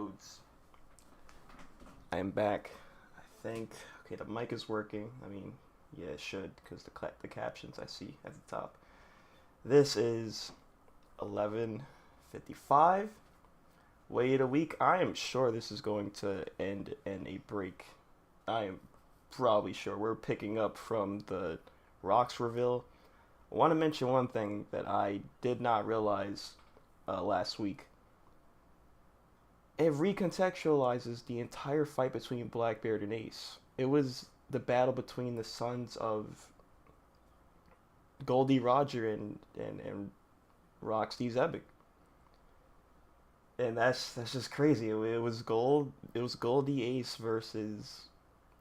loads. I am back. I think. Okay, the mic is working. I mean, yeah, it should because the captions I see at the top. This is 11:55. Wait a week. I am sure this is going to end in a break. I am probably sure we're picking up from the Rocks reveal. I want to mention one thing that I did not realize last week. It recontextualizes the entire fight between Blackbeard and Ace. It was the battle between the sons of Goldie Roger and Roxy's Epic. And that's just crazy. It was Goldie Ace versus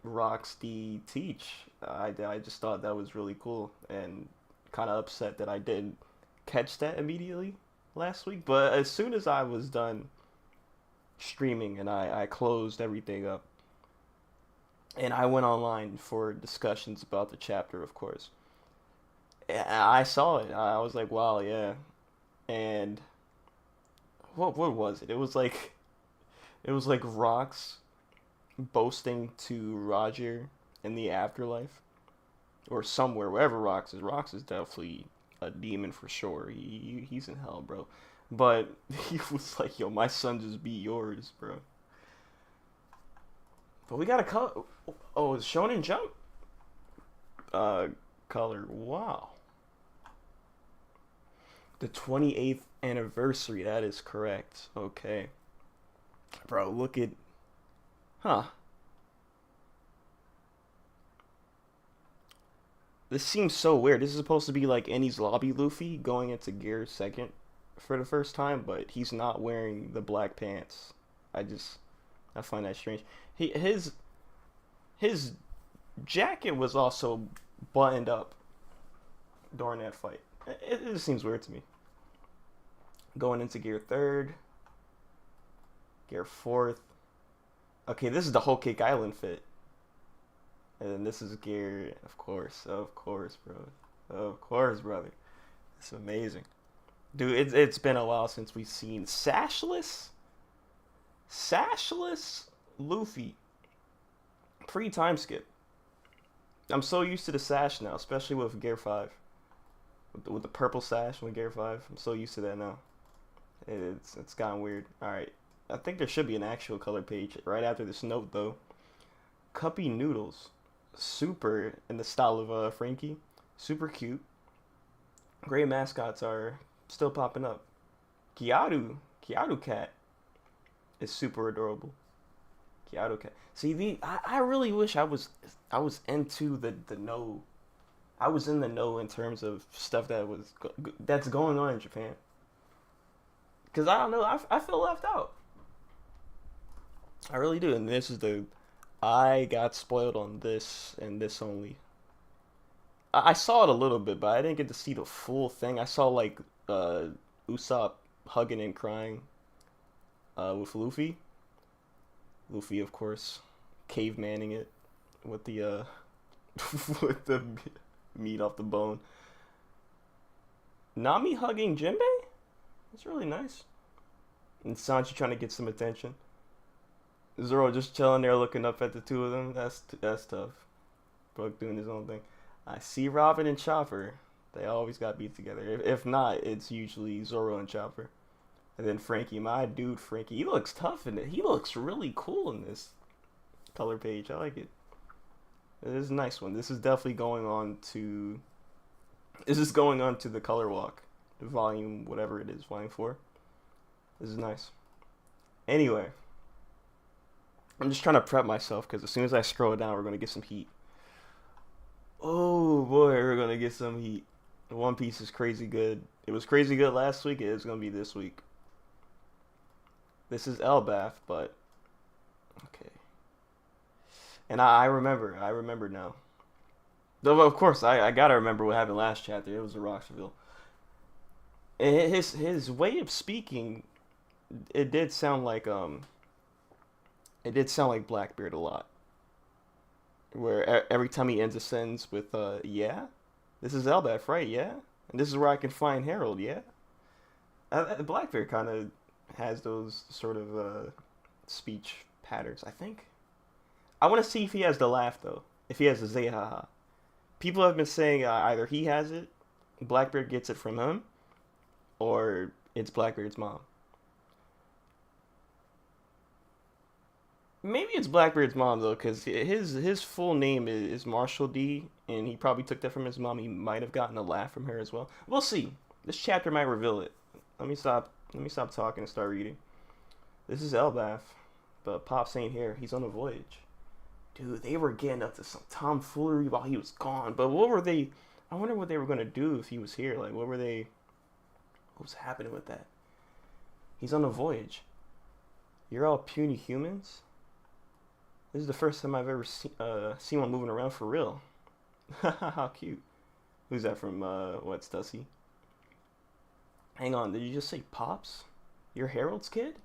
Roxy Teach. I just thought that was really cool and kind of upset that I didn't catch that immediately last week. But as soon as I was done streaming and I closed everything up and I went online for discussions about the chapter, of course. I saw it. I was like, wow, yeah. And what was it? It was like Rox boasting to Roger in the afterlife or somewhere wherever Rox is. Rox is definitely a demon for sure. He's in hell, bro. But he was like, "Yo, my son just be yours, bro." But we got a color. Oh, it's Shonen Jump. Uh, color. Wow. The 28th anniversary. That is correct. Okay, bro. Look at. Huh. This seems so weird. This is supposed to be like Ennie's Lobby Luffy going into Gear second for the first time, but he's not wearing the black pants. I just I find that strange. His jacket was also buttoned up during that fight. It just seems weird to me. Going into Gear third, Gear fourth. Okay, this is the Whole Cake Island fit. And then this is Gear, of course, bro. Of course, brother. It's amazing. Dude, it's been a while since we've seen Sashless Luffy pre-time skip. I'm so used to the sash now, especially with Gear 5. With the purple sash with Gear 5. I'm so used to that now. It's gotten weird. Alright. I think there should be an actual color page right after this note, though. Cuppy Noodles. Super in the style of Frankie. Super cute. Great mascots are still popping up. Kiaru Cat is super adorable. Kiaru Cat. See, I really wish I was into the know. I was in the know in terms of stuff that's going on in Japan. Cause I don't know, I feel left out. I really do, and this is the I got spoiled on this and this only. I saw it a little bit, but I didn't get to see the full thing. I saw like Usopp hugging and crying with Luffy. Luffy, of course, cavemaning it with the with the meat off the bone. Nami hugging Jinbei? That's really nice. And Sanji trying to get some attention. Zoro just chilling there looking up at the two of them. That's tough. Brook doing his own thing. I see Robin and Chopper. They always got beat together. If not, it's usually Zoro and Chopper. And then Frankie, my dude Frankie. He looks tough in it. He looks really cool in this color page. I like it. It is a nice one. This is definitely going on to... This is going on to the color walk. The volume, whatever it is, volume 4. This is nice. Anyway. I'm just trying to prep myself because as soon as I scroll down, we're going to get some heat. Oh boy, we're going to get some heat. One Piece is crazy good. It was crazy good last week. It is going to be this week. This is Elbath, but okay. And I remember now. Though of course I gotta remember what happened last chapter. It was a Roxville. And his way of speaking, it did sound like Blackbeard a lot. Where every time he ends a sentence with yeah, this is Elbath, right? Yeah, and this is where I can find Harold. Yeah, Blackbeard kind of has those sort of speech patterns. I think. I want to see if he has the laugh though. If he has the Zehaha. People have been saying either he has it, Blackbeard gets it from him, or it's Blackbeard's mom. Maybe it's Blackbeard's mom though, because his full name is Marshall D, and he probably took that from his mom. He might have gotten a laugh from her as well. We'll see. This chapter might reveal it. Let me stop. Let me stop talking and start reading. This is Elbath, but Pops ain't here. He's on a voyage. Dude, they were getting up to some tomfoolery while he was gone. But what were they? I wonder what they were gonna do if he was here. Like, what were they? What was happening with that? He's on a voyage. You're all puny humans. This is the first time I've ever seen one moving around for real. How cute. Who's that from, what, Stussy? Hang on, did you just say Pops? You're Harold's kid?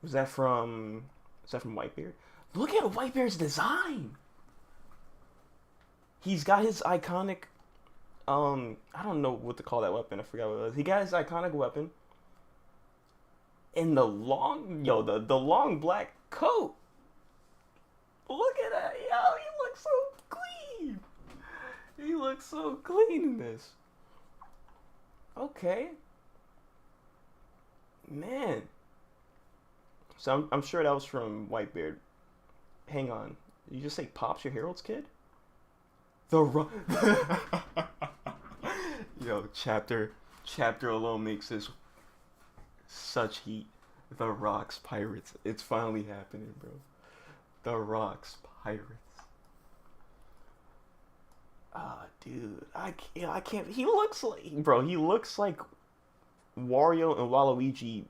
Is that from Whitebeard? Look at Whitebeard's design! He's got his iconic, I don't know what to call that weapon, I forgot what it was. He got his iconic weapon. In the the long black coat. Look at that, yo, he looks so clean. He looks so clean in this. Okay. Man. So I'm sure that was from Whitebeard. Hang on. Did you just say Pops your Herald's kid? Yo, chapter alone makes this such heat. The Rocks Pirates. It's finally happening, bro. The Rocks Pirates. Ah, dude. I can't. He looks like Wario and Waluigi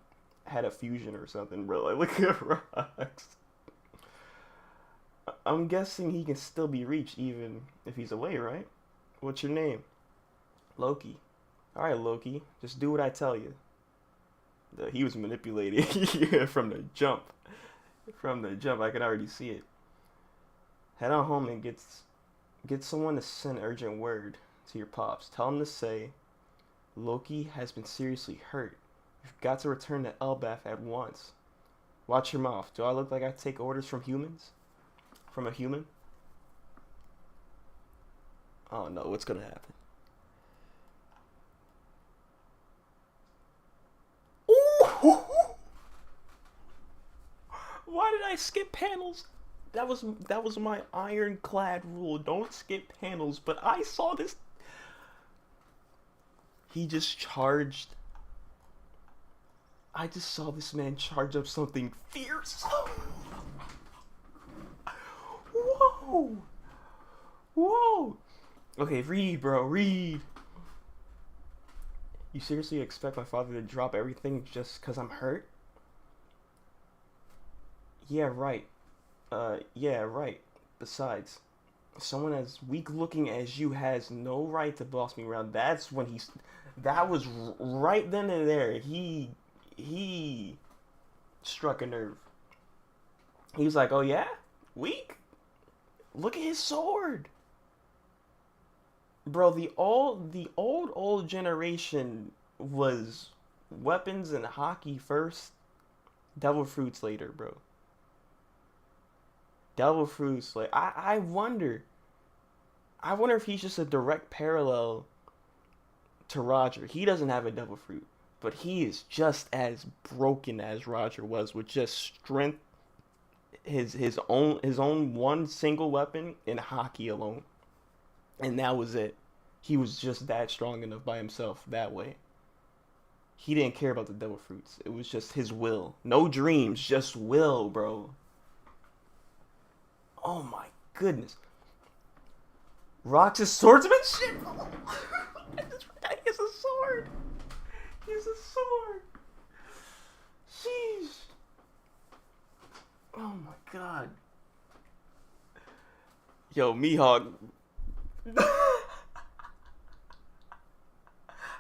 had a fusion or something, bro. Like, look at Rocks. I'm guessing he can still be reached even if he's away, right? What's your name? Loki. Alright, Loki. Just do what I tell you. He was manipulated from the jump. From the jump, I can already see it. Head on home and get someone to send urgent word to your pops. Tell him to say, Loki has been seriously hurt. You've got to return to Elbath at once. Watch your mouth. Do I look like I take orders from humans? From a human? Oh no, what's gonna happen? Ooh! Why did I skip panels? That was my ironclad rule. Don't skip panels. But I saw this. He just charged. I just saw this man charge up something fierce. Whoa! Whoa! Okay, read, bro, read. You seriously expect my father to drop everything just because I'm hurt? Yeah, right. Yeah, right. Besides, someone as weak looking as you has no right to boss me around. That's when that was right then and there. He struck a nerve. He was like, oh yeah? Weak? Look at his sword. Bro, the old generation was weapons and hockey first, devil fruits later, bro. Devil fruits like I wonder if he's just a direct parallel to Roger. He doesn't have a devil fruit, but he is just as broken as Roger was with just strength, his own one single weapon in hockey alone. And that was it. He was just that strong enough by himself that way. He didn't care about the devil fruits. It was just his will. No dreams, just will, bro. Oh my goodness. Rox's swordsmanship? He has a sword. He has a sword. Sheesh. Oh my god. Yo, Mihawk.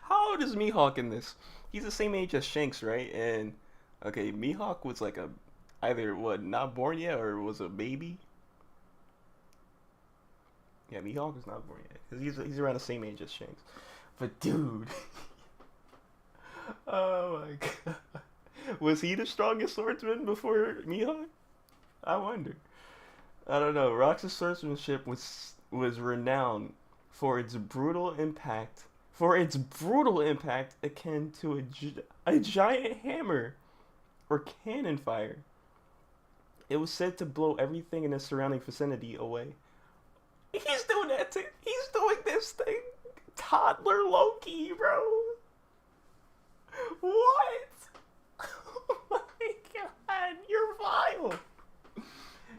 How old is Mihawk in this? He's the same age as Shanks, right? And okay, Mihawk was like either not born yet or was a baby. Yeah, Mihawk is not born yet because he's around the same age as Shanks. But dude, oh my god, Was he the strongest swordsman before Mihawk? I wonder. I don't know. Rox's swordsmanship was renowned for its brutal impact. For its brutal impact akin to a giant hammer or cannon fire. It was said to blow everything in the surrounding vicinity away. He's doing that too. He's doing this thing. Toddler Loki, bro. What? Oh my god, you're vile.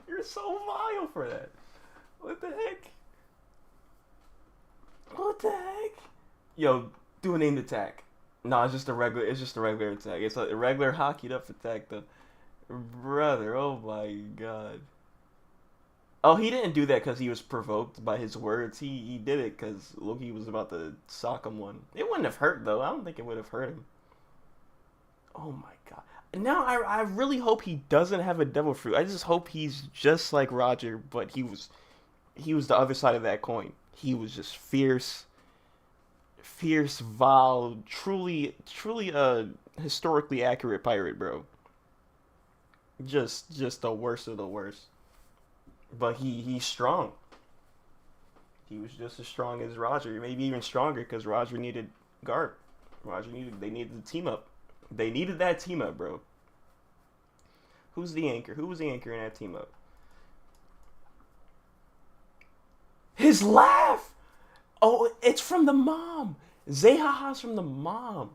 You're so vile for that. What the heck? What the heck? Yo, do a named attack. No, it's just a regular. It's just a regular attack. It's a regular hockeyed up attack, though. Brother, oh my god. Oh, he didn't do that because he was provoked by his words. He did it because Loki was about to sock him one. It wouldn't have hurt though. I don't think it would have hurt him. Oh my god. Now I really hope he doesn't have a devil fruit. I just hope he's just like Roger, but he was the other side of that coin. He was just fierce, vile, truly a historically accurate pirate, bro. Just the worst of the worst. But he's strong. He was just as strong as Roger, maybe even stronger because Roger needed Garp. They needed the team up. They needed that team up, bro. Who's the anchor? Who was the anchor in that team up? His laugh. Oh, it's from the mom. Zehaha's from the mom.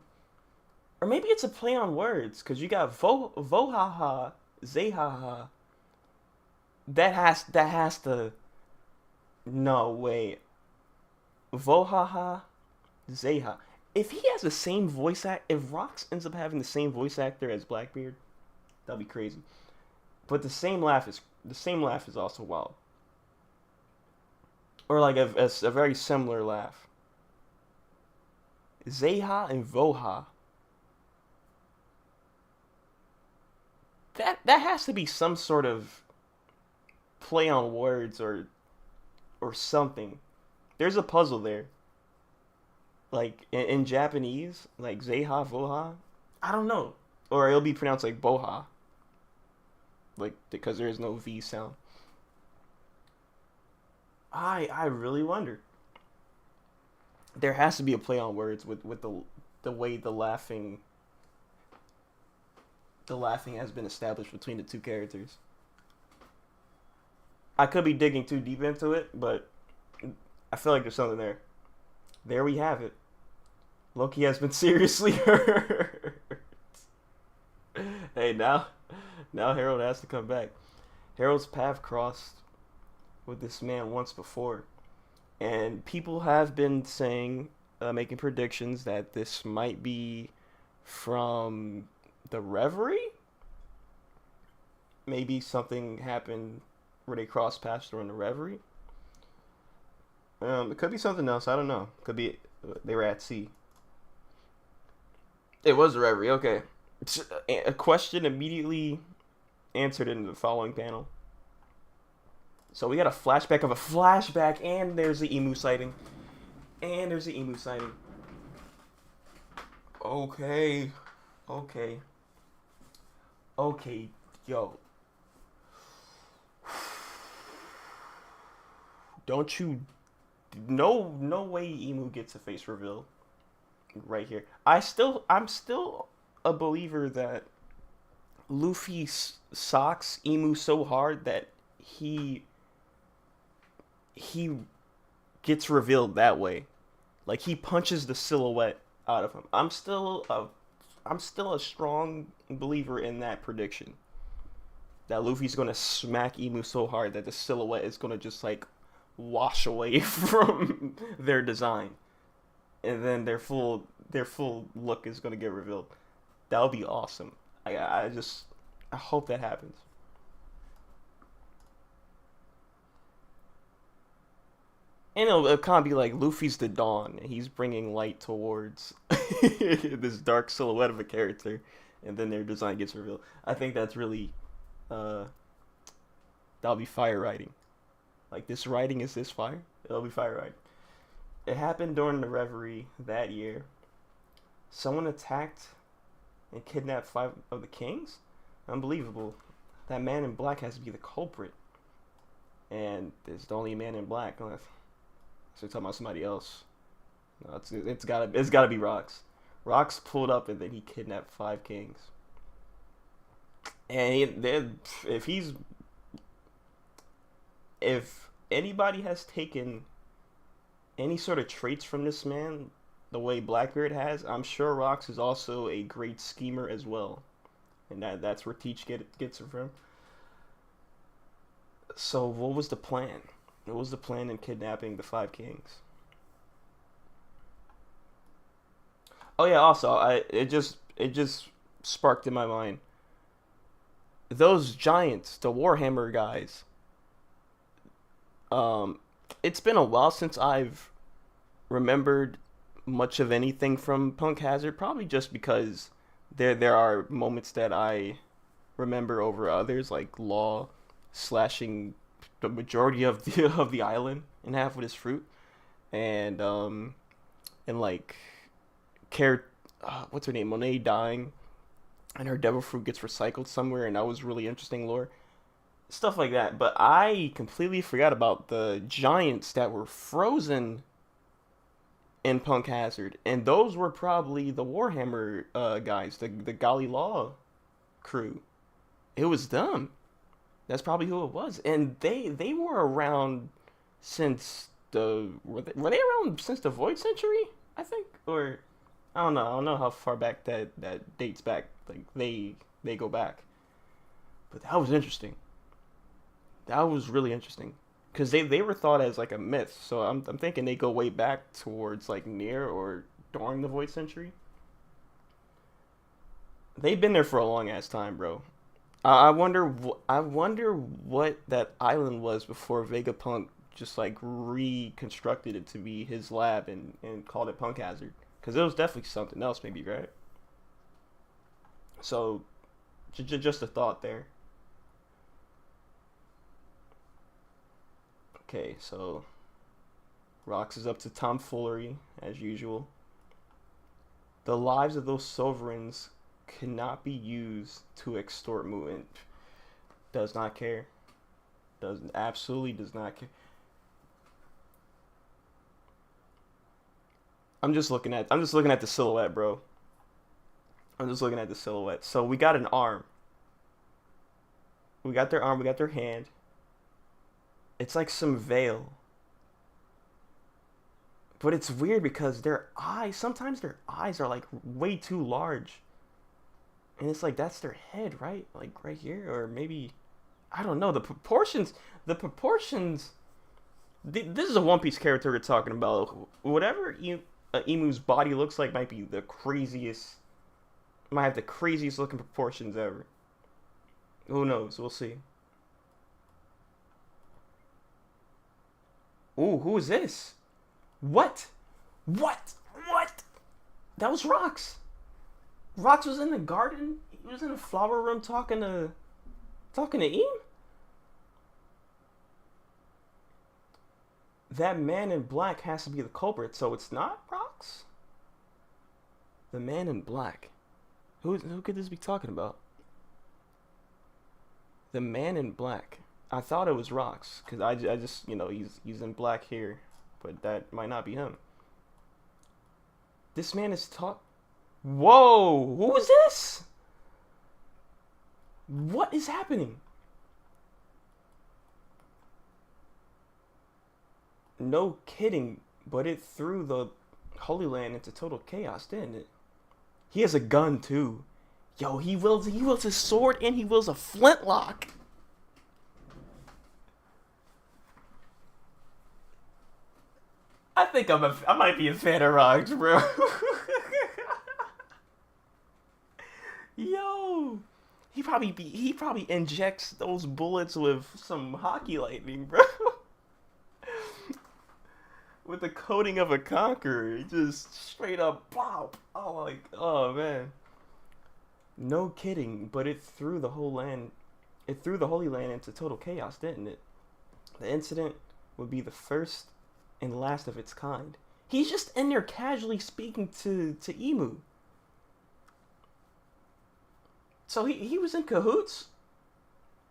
Or maybe it's a play on words because you got Vohaha, Zehaha. That has to. No, wait. Vohaha, Zeha. If he has the same voice act, if Rox ends up having the same voice actor as Blackbeard, that'll be crazy. But the same laugh is also wild. Or like a very similar laugh. Zeha and Voha. That has to be some sort of play on words or something. There's a puzzle there. Like in Japanese, like Zeha Voha. I don't know, or it'll be pronounced like Boha, like because there is no V sound. I really wonder. There has to be a play on words with the way the laughing has been established between the two characters. I could be digging too deep into it, but I feel like there's something there. There we have it. Loki has been seriously hurt. Hey, now Harold has to come back. Harold's path crossed with this man once before, and people have been saying, making predictions that this might be from the Reverie. Maybe something happened where they crossed paths during the Reverie. It could be something else. I don't know. Could be they were at sea. It was the Reverie. Okay. A question immediately answered in the following panel. So we got a flashback of a flashback, and there's the emu sighting. Okay. Okay. Okay. Yo. Don't you. No way emu gets a face reveal right here. I'm still a believer that Luffy socks emu so hard that he gets revealed that way. Like he punches the silhouette out of him. I'm still a strong believer in that prediction. That Luffy's gonna smack emu so hard that the silhouette is gonna just like wash away from their design, and then their full look is gonna get revealed. That would be awesome. I hope that happens. And it'll kind of be like Luffy's the dawn, and he's bringing light towards this dark silhouette of a character, and then their design gets revealed. I think that's really, uh, that'll be fire writing. Like this writing is this fire? It'll be fire writing. It happened during the Reverie that year. Someone attacked and kidnap 5 of the kings? Unbelievable. That man in black has to be the culprit. And there's the only man in black. So you're talking about somebody else. No, it's gotta be Rocks. Rocks pulled up and then he kidnapped 5 kings. And if anybody has taken any sort of traits from this man, the way Blackbeard has, I'm sure Rocks is also a great schemer as well, and that's where Teach gets it from. So what was the plan? What was the plan in kidnapping the 5 kings? Oh yeah, also it just sparked in my mind those giants, the Warhammer guys. Um, it's been a while since I've remembered much of anything from Punk Hazard. Probably just because there are moments that I remember over others, like Law slashing the majority of the of the island in half with his fruit, and like care, what's her name, Monet dying, and her devil fruit gets recycled somewhere, and that was really interesting lore, stuff like that. But I completely forgot about the giants that were frozen in Punk Hazard, and those were probably the Warhammer guys, the Gali Law crew. It was them. That's probably who it was, and they were around since were they around since the Void Century? I think, or I don't know how far back that dates back. Like they go back, but that was interesting. That was really interesting because they were thought as like a myth. So I'm thinking they go way back towards like near or during the Void Century. They've been there for a long ass time, bro. I wonder what that island was before Vegapunk just like reconstructed it to be his lab and called it Punk Hazard. Because it was definitely something else, maybe, right? So, just a thought there. Okay, so Rox is up to tomfoolery as usual. The lives of those sovereigns cannot be used to extort movement. Does not care. Does not care. I'm just looking at the silhouette, bro. I'm just looking at the silhouette. So we got an arm. We got their arm, we got their hand. It's like some veil. But it's weird because sometimes their eyes are like way too large. And it's like that's their head, right? Like right here, or maybe I don't know. The proportions. This is a One Piece character we're talking about. Whatever Emu's body looks like might be the craziest. Might have the craziest looking proportions ever. Who knows? We'll see. Ooh, who is this? What? What? What? That was Rox. Rox was in the garden. He was in the flower room talking to Ian. That man in black has to be the culprit, so it's not Rox? The man in black. Who could this be talking about? The man in black. I thought it was Rox, because I just, he's in black here, but that might not be him. This man is talk. Whoa! Who is this? What is happening? No kidding, but it threw the Holy Land into total chaos, didn't it? He has a gun too. Yo, he wields his sword and he wields a flintlock. I think I might be a fan of Rox, bro. Yo, he probably injects those bullets with some hockey lightning, bro. With the coating of a conqueror, he just straight up pop. Oh, like, oh man. No kidding, but it threw the whole land. It threw the Holy Land into total chaos, didn't it? The incident would be the first and last of its kind. He's just in there casually speaking to Emu. So he was in cahoots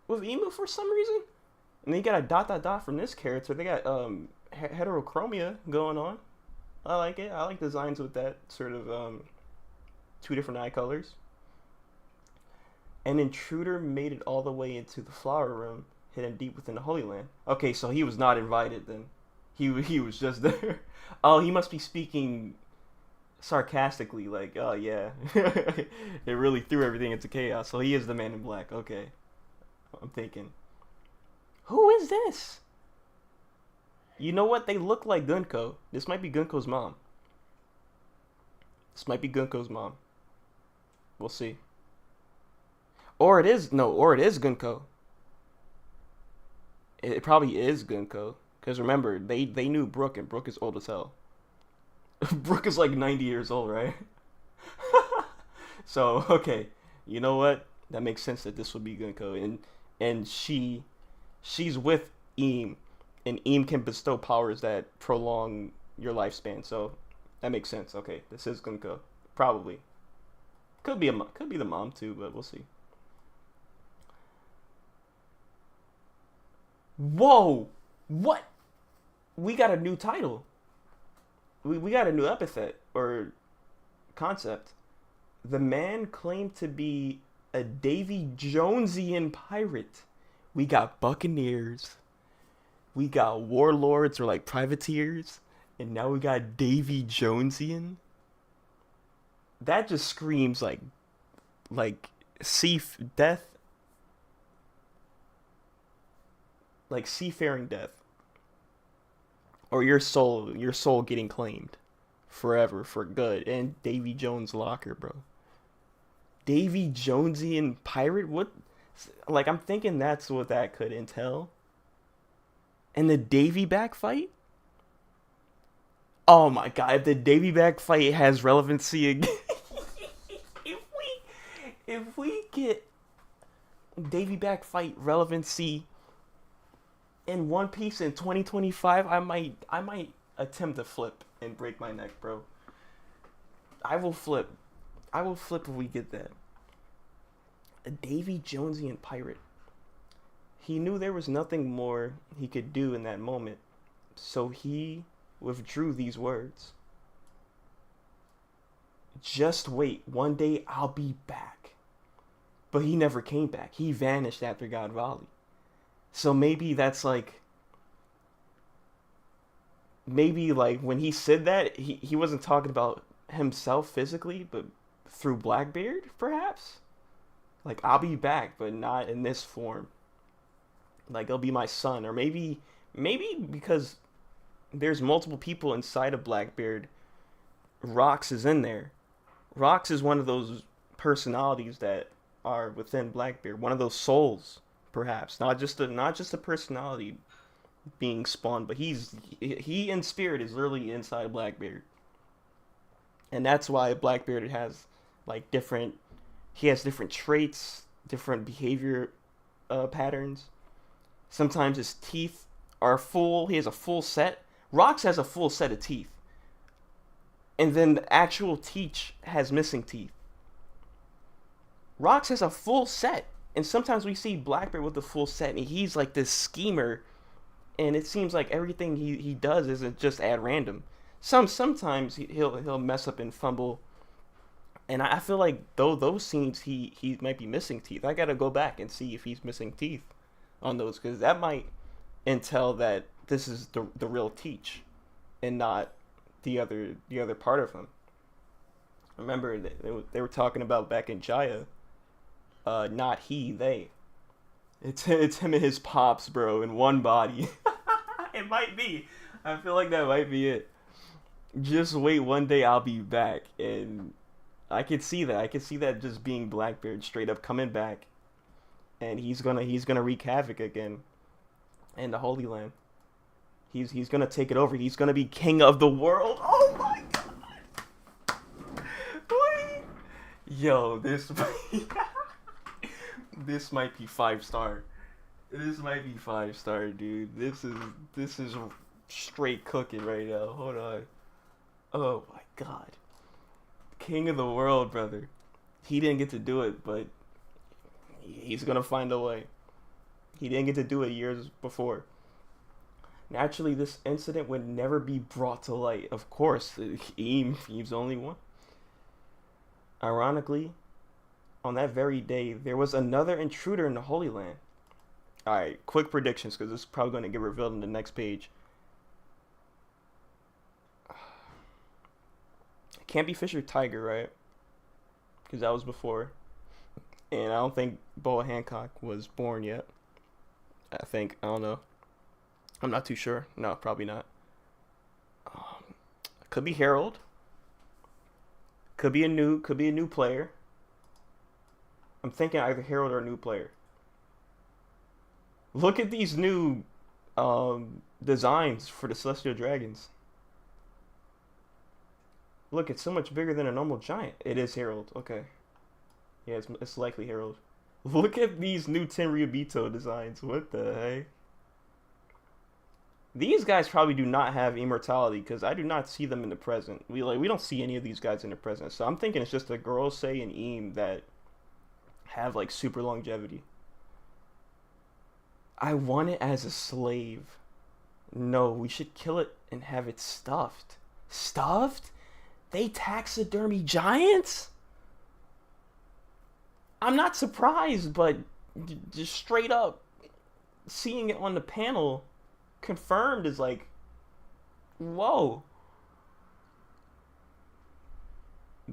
with Emu for some reason. And then you got a dot dot dot from this character. They got heterochromia going on. I like it. I like designs with that sort of two different eye colors. An intruder made it all the way into the flower room, hidden deep within the Holy Land. Okay, so he was not invited then. He was just there. Oh, he must be speaking sarcastically, like, oh yeah, it really threw everything into chaos. So he is the Man in Black. Okay, I'm thinking, who is this? You know what? They look like Gunko. This might be Gunko's mom. This might be Gunko's mom. We'll see. Or it is no, or it is Gunko. It probably is Gunko. Because remember, they knew Brooke, and Brooke is old as hell. Brooke is like 90 years old, right? So, okay. You know what? That makes sense that this would be Gunko. And she's with Eam. And Eam can bestow powers that prolong your lifespan. So that makes sense. Okay, this is Gunko. Probably. Could be the mom too, but we'll see. Whoa! What? We got a new title. We got a new epithet or concept. The man claimed to be a Davy Jonesian pirate. We got buccaneers. We got warlords or like privateers. And now we got Davy Jonesian. That just screams like death. Like seafaring death. Or your soul getting claimed forever for good. And Davy Jones locker, bro. Davy Jonesian pirate? What? Like, I'm thinking that's what that could entail. And the Davy back fight? Oh my god, if the Davy back fight has relevancy again. if we get Davy back fight relevancy in One Piece in 2025, I might attempt to flip and break my neck, bro. I will flip. I will flip if we get that. A Davy Jonesian pirate. He knew there was nothing more he could do in that moment, so he withdrew these words. Just wait, one day I'll be back. But he never came back. He vanished after God Valley. So maybe that's like, maybe like when he said that, he wasn't talking about himself physically, but through Blackbeard, perhaps? Like, I'll be back, but not in this form. Like, it'll be my son. Or maybe because there's multiple people inside of Blackbeard, Rox is in there. Rox is one of those personalities that are within Blackbeard. One of those souls, perhaps. Not just a personality being spawned, but he in spirit is literally inside Blackbeard. And that's why Blackbeard has like different traits, different behavior patterns. Sometimes his teeth are full. He has a full set. Rox has a full set of teeth. And then the actual Teach has missing teeth. Rox has a full set. And sometimes we see Blackbeard with the full set, and he's like this schemer. And it seems like everything he does isn't just at random. Sometimes he'll mess up and fumble. And I feel like those scenes he might be missing teeth. I gotta go back and see if he's missing teeth on those, because that might entail that this is the real Teach and not the other part of him. Remember they were talking about back in Jaya, not he, they. It's him and his pops, bro, in one body. It might be. I feel like that might be it. Just wait, one day I'll be back, and I could see that. I could see that just being Blackbeard straight up coming back, and he's gonna wreak havoc again in the Holy Land. He's gonna take it over. He's gonna be king of the world. Oh my god! Wait. Yo, this might be 5-star. This might be 5-star, dude. This is straight cooking right now. Hold on. Oh my god. King of the world, brother. He didn't get to do it, but He's gonna find a way. He didn't get to do it years before. Naturally, this incident would never be brought to light. Of course, Eve's the only one. Ironically, on that very day, there was another intruder in the Holy Land. Alright, quick predictions, because this is probably going to get revealed in the next page. It can't be Fisher Tiger, right? Because that was before. And I don't think Boa Hancock was born yet. I don't know. I'm not too sure. No, probably not. Could be Harold. Could be a new player. I'm thinking either Harold or a new player. Look at these new designs for the Celestial Dragons. Look, it's so much bigger than a normal giant. It is Harold. Okay. Yeah, it's likely Harold. Look at these new Tenryubito designs. What the heck? These guys probably do not have immortality because I do not see them in the present. We don't see any of these guys in the present. So I'm thinking it's just the Gorosei and Eam that have like super longevity. I want it as a slave. No, we should kill it and have it stuffed. Stuffed? They taxidermy giants? I'm not surprised, but just straight up seeing it on the panel confirmed is like, whoa.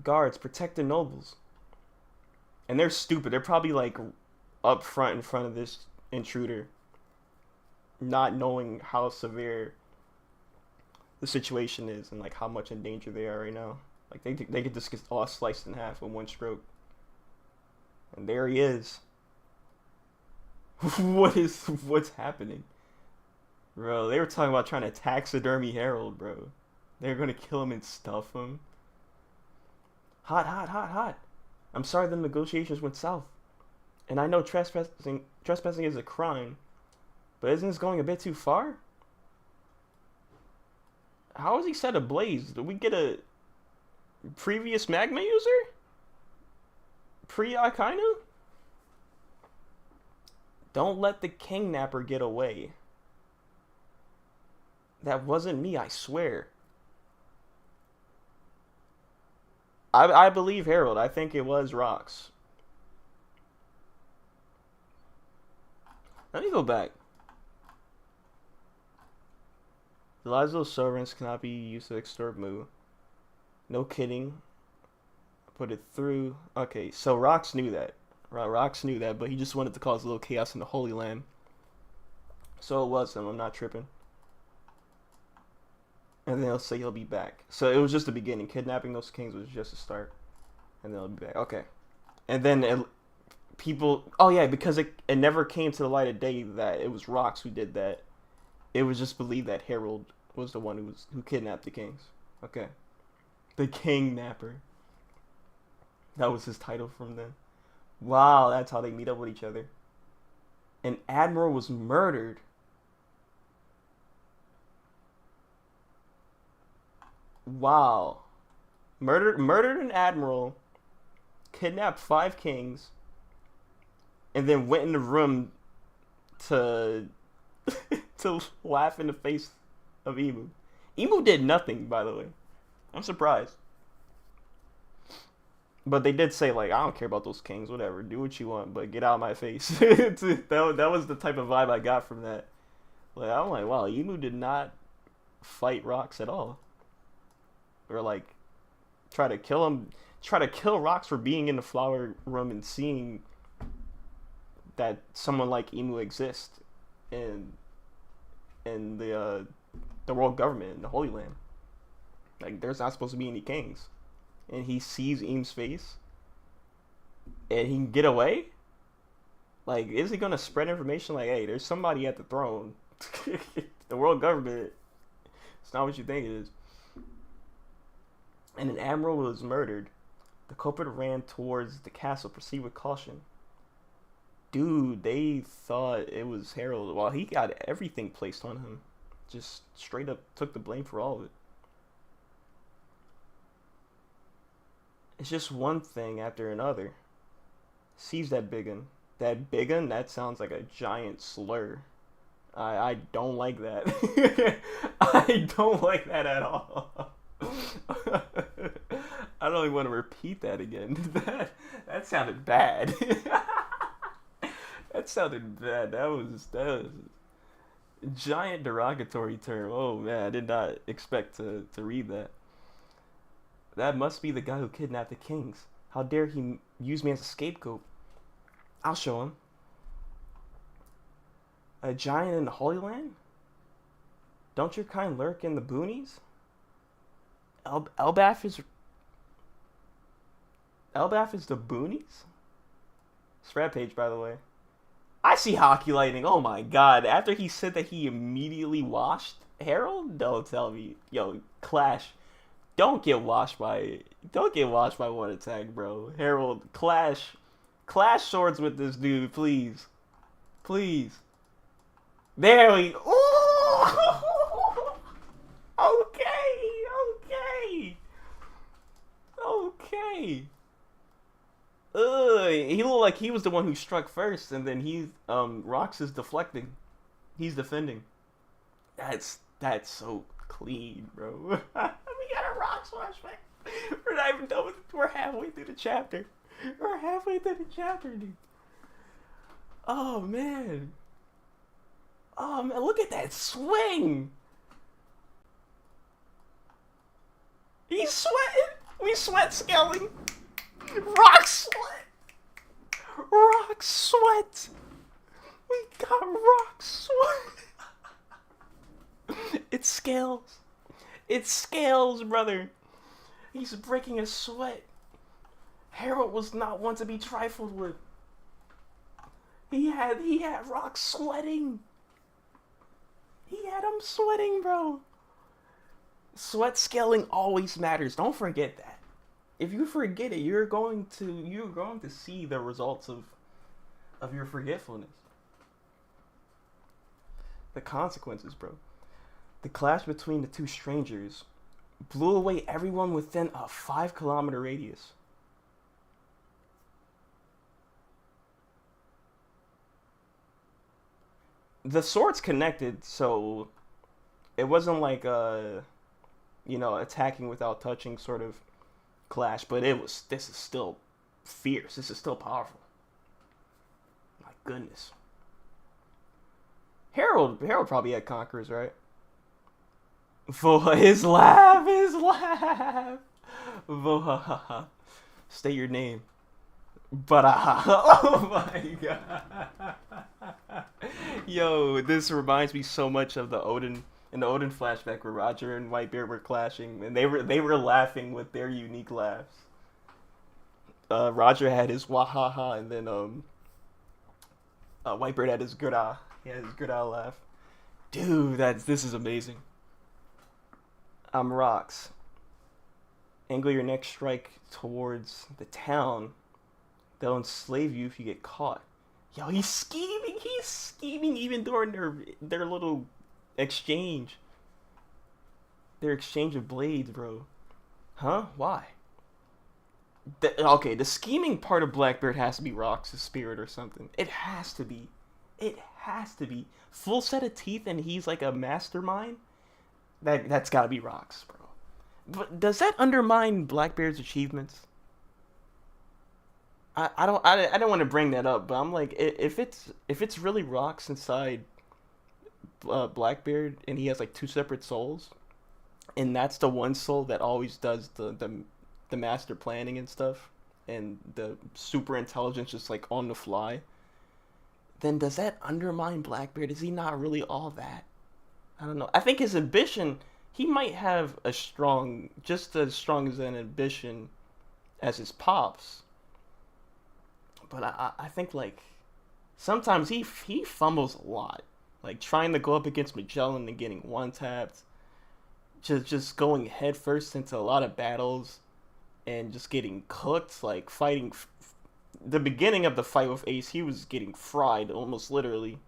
Guards, protect the nobles. And they're stupid. They're probably like up front in front of this intruder, not knowing how severe the situation is and like how much in danger they are right now. Like they could just get all sliced in half with one stroke. And there he is. What's happening? Bro, they were talking about trying to taxidermy Harold, bro. They're gonna kill him and stuff him. Hot, hot, hot, hot. I'm sorry the negotiations went south. And I know trespassing is a crime, but isn't this going a bit too far? How is he set ablaze? Did we get a previous magma user? Pre-Akainu? Don't let the King Napper get away. That wasn't me, I swear. I believe Harold. I think it was Rox. Let me go back. The lives of those sovereigns cannot be used to extort Mu. No kidding. Put it through. Okay, so Rox knew that. Rox knew that, but he just wanted to cause a little chaos in the Holy Land. So it was him. I'm not tripping. And then he'll say he'll be back. So it was just the beginning. Kidnapping those kings was just a start. And then he'll be back. Okay. And then people... Oh, yeah, because it never came to the light of day that it was Rox who did that. It was just believed that Harold was the one who kidnapped the kings. Okay. The King Napper. That was his title from then. Wow, that's how they meet up with each other. An admiral was murdered. Wow. Murdered an admiral, kidnapped 5 kings, and then went in the room to to laugh in the face of Emu. Emu did nothing, by the way. I'm surprised. But they did say, like, I don't care about those kings, whatever, do what you want, but get out of my face. that was the type of vibe I got from that. Like, I'm like, wow, Emu did not fight Rox at all. Or, like, try to kill Rox for being in the flower room and seeing that someone like Emu exists in the world government, in the Holy Land. Like, there's not supposed to be any kings. And he sees Eam's face, and he can get away? Like, is he gonna spread information like, hey, there's somebody at the throne? The world government, it's not what you think it is. And an admiral was murdered. The culprit ran towards the castle, proceed with caution. Dude, they thought it was Harold. Well, he got everything placed on him. Just straight up took the blame for all of it. It's just one thing after another. Sees that biggin. That biggin, that sounds like a giant slur. I don't like that. I don't like that at all. I don't even want to repeat that again. That sounded bad. That sounded bad. That was a giant derogatory term. Oh man, I did not expect to read that. That must be the guy who kidnapped the kings. How dare he use me as a scapegoat? I'll show him. A giant in the Holy Land? Don't your kind lurk in the boonies? Elbaf is Elbaf is the boonies? Spread page, by the way. I see hockey lightning. Oh my god! After he said that he immediately washed Harold, don't tell me, yo, Clash. Don't get washed by one attack, bro. Harold, clash swords with this dude, please, please. There we. Ooh! Okay, okay. He looked like he was the one who struck first, and then Rox is deflecting. He's defending. That's so clean, bro. We got a Rox flashback. We're not even done with it. We're halfway through the chapter. Dude. Oh man. Oh man, look at that swing. He's sweating. We sweat scaling. Rock sweat. Rock sweat. We got rock sweat. It scales. It scales, brother. He's breaking a sweat. Harold was not one to be trifled with. He had Rock sweating. He had him sweating, bro. Sweat scaling always matters. Don't forget that. If you forget it, you're going to see the results of your forgetfulness. The consequences, bro. The clash between the two strangers blew away everyone within a 5-kilometer radius. The swords connected, so it wasn't like attacking without touching sort of clash, but this is still fierce. This is still powerful. My goodness. Harold probably had conquerors, right? For his laugh. State your name. But oh my god. Yo, this reminds me so much of the Odin flashback where Roger and Whitebeard were clashing, and they were laughing with their unique laughs. Roger had his wahaha, and then Whitebeard had his good ah. He had his good ah laugh. Dude, this is amazing. I'm Rox. Angle your next strike towards the town. They'll enslave you if you get caught. Yo, he's scheming. He's scheming even during their little exchange. Their exchange of blades, bro. Huh? Why? The scheming part of Blackbeard has to be Rox's spirit or something. It has to be. Full set of teeth and he's like a mastermind? That's gotta be Rox, bro. But does that undermine Blackbeard's achievements? I don't want to bring that up, but I'm like, if it's really Rox inside Blackbeard and he has like two separate souls, and that's the one soul that always does the master planning and stuff, and the super intelligence just like on the fly, then does that undermine Blackbeard? Is he not really all that? I don't know. I think his ambition, he might have just as strong as an ambition as his pops. But I think, like, sometimes he fumbles a lot. Like, trying to go up against Magellan and getting one-tapped. Just going headfirst into a lot of battles. And just getting cooked. Like, fighting... The beginning of the fight with Ace, he was getting fried, almost literally.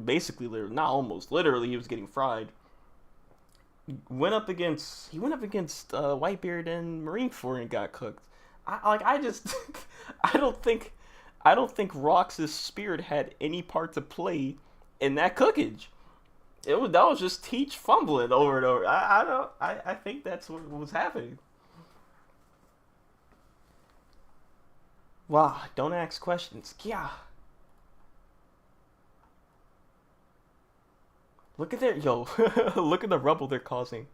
Basically, not almost. Literally, he was getting fried. He went up against Whitebeard and Marineford and got cooked. I don't think I don't think Rox's spirit had any part to play in that cookage. That was just Teach fumbling over and over. I don't I think that's what was happening. Wow, don't ask questions. Yeah. Look at their yo, look at the rubble they're causing.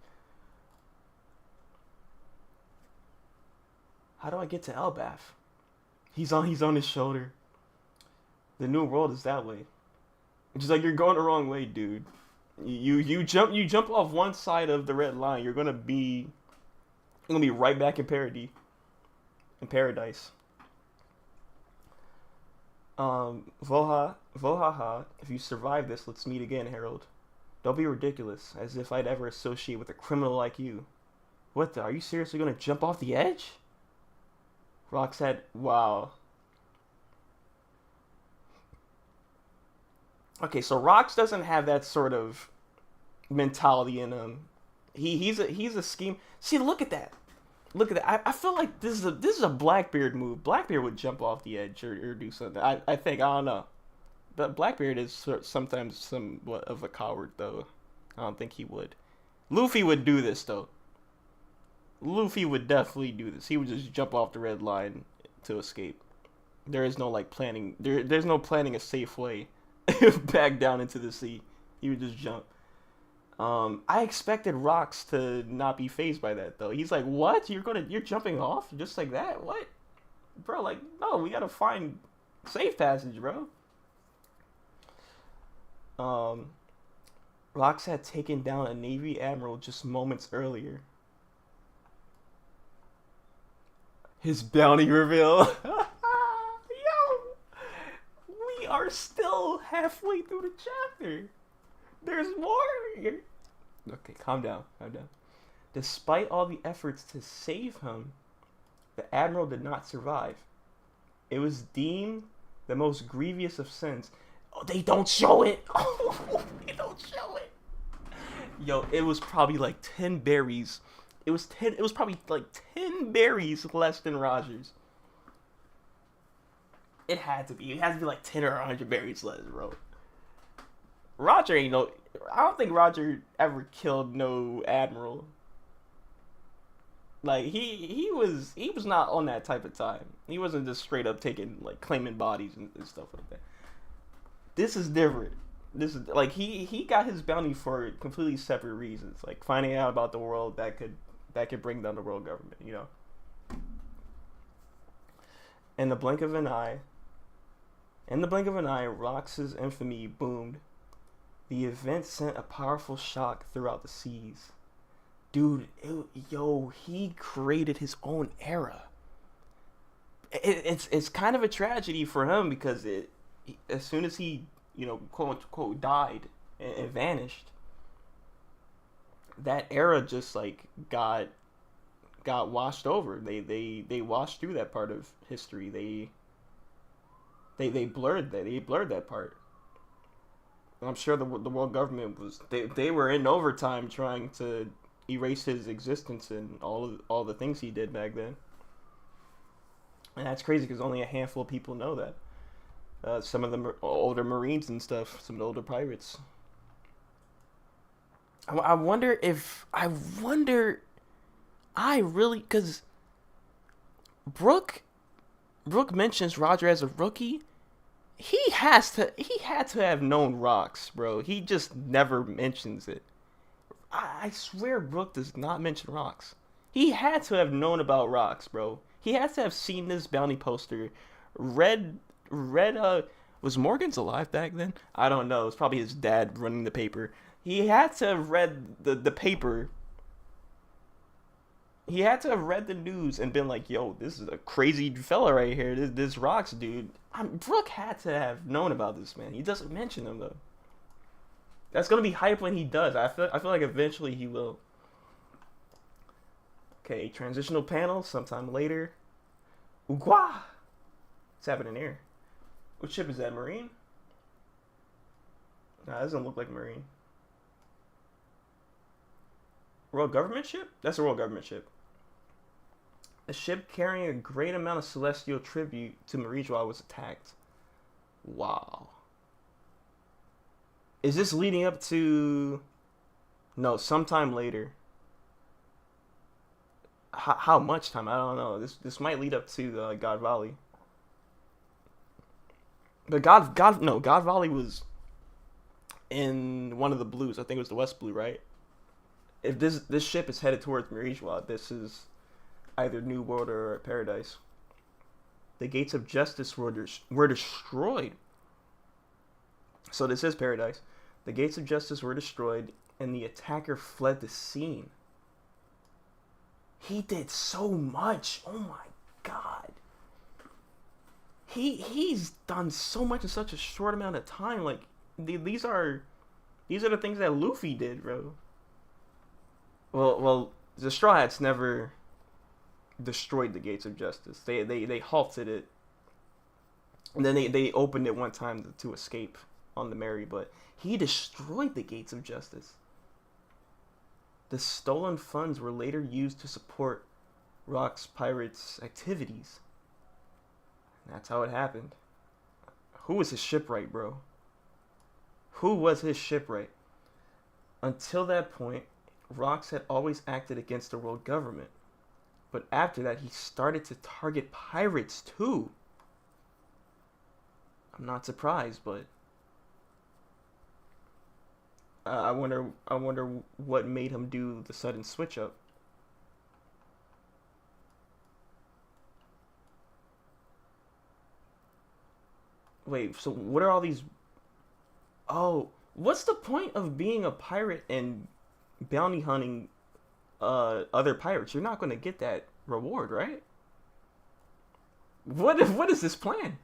How do I get to Elbath? He's on his shoulder. The new world is that way. It's just like you're going the wrong way, dude. You jump off one side of the red line, you're gonna be right back in paradise. Vohaha, if you survive this, let's meet again, Harold. Don't be ridiculous, as if I'd ever associate with a criminal like you. What the? Are you seriously gonna jump off the edge? Rock said, wow. Okay, so Rox doesn't have that sort of mentality in him. He's a scheme. See, look at that. Look at that. I feel like this is a Blackbeard move. Blackbeard would jump off the edge or do something. I think I don't know. But Blackbeard is sometimes somewhat of a coward though. I don't think he would. Luffy would do this though. Luffy would definitely do this. He would just jump off the red line to escape. There is no like planning. There's no planning a safe way back down into the sea. He would just jump. I expected Rox to not be phased by that though. He's like, "What? You're jumping off just like that? What, bro? Like, no, we gotta find safe passage, bro." Rox had taken down a Navy admiral just moments earlier. His bounty reveal. Yo, we are still halfway through the chapter. There's more here. Okay, calm down, calm down. Despite all the efforts to save him, the admiral did not survive. It was deemed the most grievous of sins. Oh, they don't show it. Oh, they don't show it. Yo, it was probably like 10 berries. It was probably like 10 berries less than Rogers. It had to be. It has to be like 10 or 100 berries less, bro. Roger ain't no. I don't think Roger ever killed no admiral. Like he was not on that type of time. He wasn't just straight up taking like claiming bodies and stuff like that. This is different. This is like he got his bounty for completely separate reasons, like finding out about the world that could bring down the world government. You know. In the blink of an eye, Rox's infamy boomed. The event sent a powerful shock throughout the seas. Dude, he created his own era. It's kind of a tragedy for him because as soon as he, quote unquote, died and vanished, that era just like got washed over. They washed through that part of history. They blurred that part. I'm sure the world government they were in overtime trying to erase his existence and all the things he did back then. And that's crazy because only a handful of people know that. Some of the older Marines and stuff, some of the older pirates. I wonder, because Brooke mentions Roger as a rookie. He had to have known Rox, bro. He just never mentions it. I swear Brooke does not mention Rox. He had to have known about Rox, bro. He has to have seen this bounty poster. Was Morgan's alive back then? I don't know. It's probably his dad running the paper. He had to have read the paper. He had to have read the news and been like, yo, this is a crazy fella right here. This Rox dude. Brooke had to have known about this, man. He doesn't mention him, though. That's going to be hype when he does. I feel like eventually he will. Okay, transitional panel sometime later. Ugwa! What's happening here? What ship is that, Marine? Nah, that doesn't look like Marine. World government ship? That's a world government ship. A ship carrying a great amount of celestial tribute to Marijwa was attacked. Wow. Is this leading up to... No, sometime later. How much time? I don't know. This might lead up to God Valley. But God Valley was in one of the blues. I think it was the West Blue, right? If this ship is headed towards Marijwa, this is either New World or Paradise. The gates of justice were destroyed. So this is Paradise. The gates of justice were destroyed, and the attacker fled the scene. He did so much. Oh my god. He's done so much in such a short amount of time. Like these are the things that Luffy did, bro. Well, the Straw Hats never destroyed the gates of justice. They halted it, and then they opened it one time to escape on the Mary. But he destroyed the gates of justice. The stolen funds were later used to support Rock's pirates' activities. That's how it happened. Who was his shipwright, bro? Who was his shipwright? Until that point, Rox had always acted against the world government. But after that, he started to target pirates too. I'm not surprised, but I wonder what made him do the sudden switch up. Wait, so what are all these? Oh, what's the point of being a pirate and bounty hunting other pirates? You're not going to get that reward, right? What is this plan?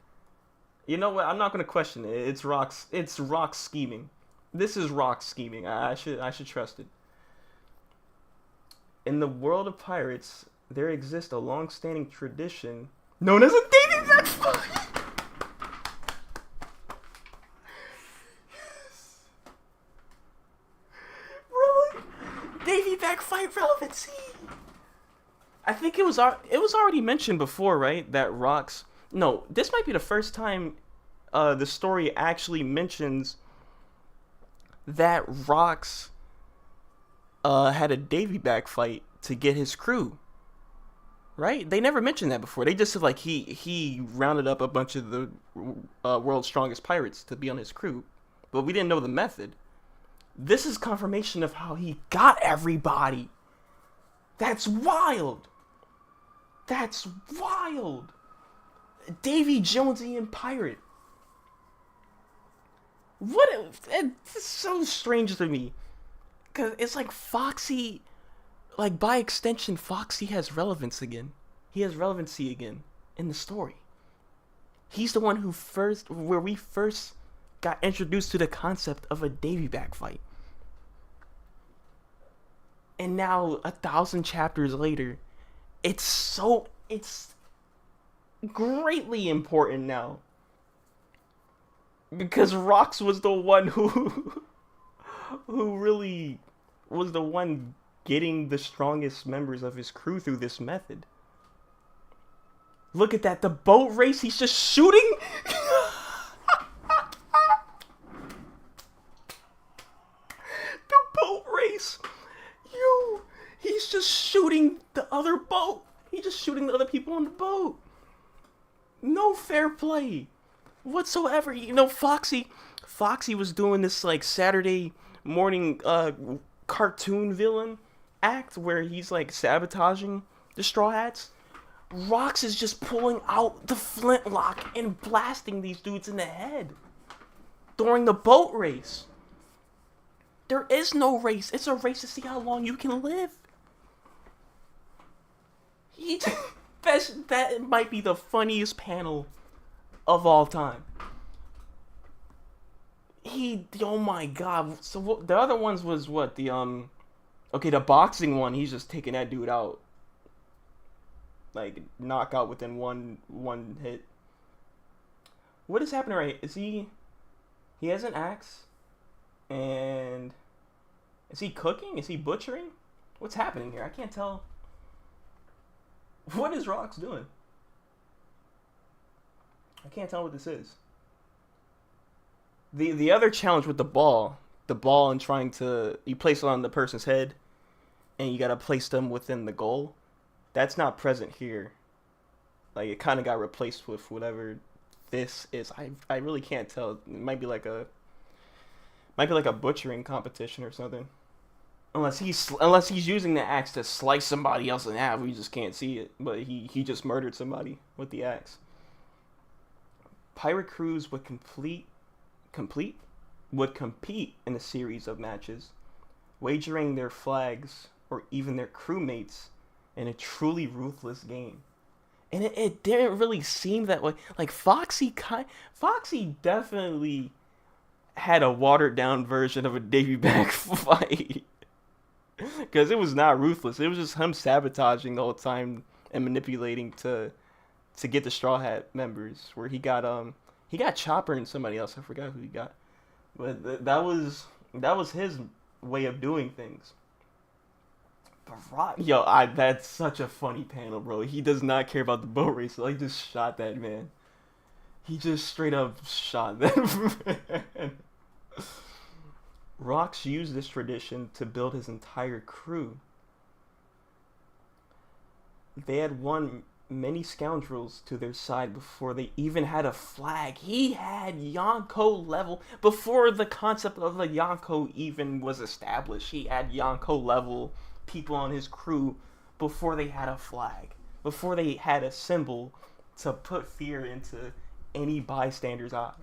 You know what? I'm not going to question it. It's Rock's scheming. This is Rock's scheming. I should trust it. In the world of pirates, there exists a long-standing tradition known as a dating backfight. Really? Davy backfight relevancy. I think it was already mentioned before, right? That Rock's... No, this might be the first time the story actually mentions that Rox had a Davy back fight to get his crew. Right? They never mentioned that before. They just said like he rounded up a bunch of the world's strongest pirates to be on his crew. But we didn't know the method. This is confirmation of how he got everybody. That's wild. That's wild. Davy Jonesian pirate. What? It's so strange to me. Because it's like Foxy, like by extension, Foxy has relevance again. He has relevancy again in the story. He's the one where we first got introduced to the concept of a Davy back fight. And now, 1,000 chapters later, it's greatly important now. Because Rox was the one who really was the one getting the strongest members of his crew through this method. Look at that, the boat race, he's just shooting. The boat race. He's just shooting the other boat. He's just shooting the other people on the boat. No fair play whatsoever. You know, Foxy was doing this like Saturday morning cartoon villain act where he's like sabotaging the Straw Hats. Rox is just pulling out the flintlock and blasting these dudes in the head during the boat race. There is no race. It's a race to see how long you can live. That might be the funniest panel of all time. Oh my god. So the other ones was what? Okay, the boxing one, he's just taking that dude out. Like, knockout within one hit. What is happening right? He has an axe, and is he cooking? Is he butchering? What's happening here? I can't tell. What is Rox doing? I can't tell what this is. The other challenge with the ball and trying to you place it on the person's head and you gotta place them within the goal. That's not present here. Like it kind of got replaced with whatever this is. I really can't tell. It might be like a butchering competition or something. Unless he's using the axe to slice somebody else in half, we just can't see it. But he just murdered somebody with the axe. Pirate crews complete would compete in a series of matches, wagering their flags or even their crewmates in a truly ruthless game. And it didn't really seem that way. Like Foxy definitely had a watered down version of a Davy back fight. Because it was not ruthless. It was just him sabotaging the whole time and manipulating to get the Straw Hat members. Where he got Chopper and somebody else. I forgot who he got, but that was his way of doing things. But that's such a funny panel, bro. He does not care about the boat race. So he just shot that man. He just straight up shot that man. Rox used this tradition to build his entire crew. They had won many scoundrels to their side before they even had a flag. He had Yonko level before the concept of a Yonko even was established. He had Yonko level people on his crew before they had a flag, before they had a symbol to put fear into any bystander's eyes.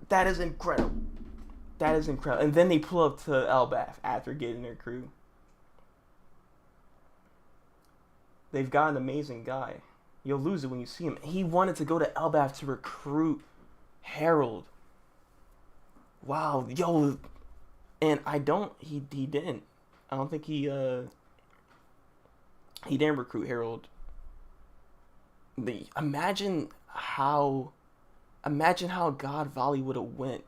That is incredible. That is incredible. And then they pull up to Elbaf after getting their crew. They've got an amazing guy. You'll lose it when you see him. He wanted to go to Elbaf to recruit Harold. Wow, yo. And he didn't. I don't think he didn't recruit Harold. Imagine how God Valley would have went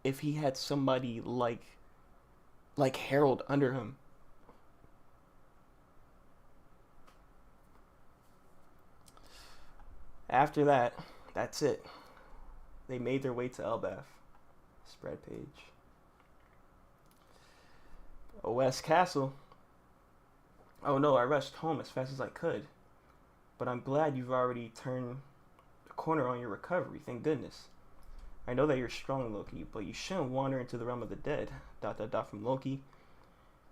if he had somebody like Harold under him. After that, that's it. They made their way to Elbaf. Spread page. OS Castle. Oh no, I rushed home as fast as I could. But I'm glad you've already turned the corner on your recovery, thank goodness. I know that you're strong, Loki, but you shouldn't wander into the realm of the dead. ... From Loki.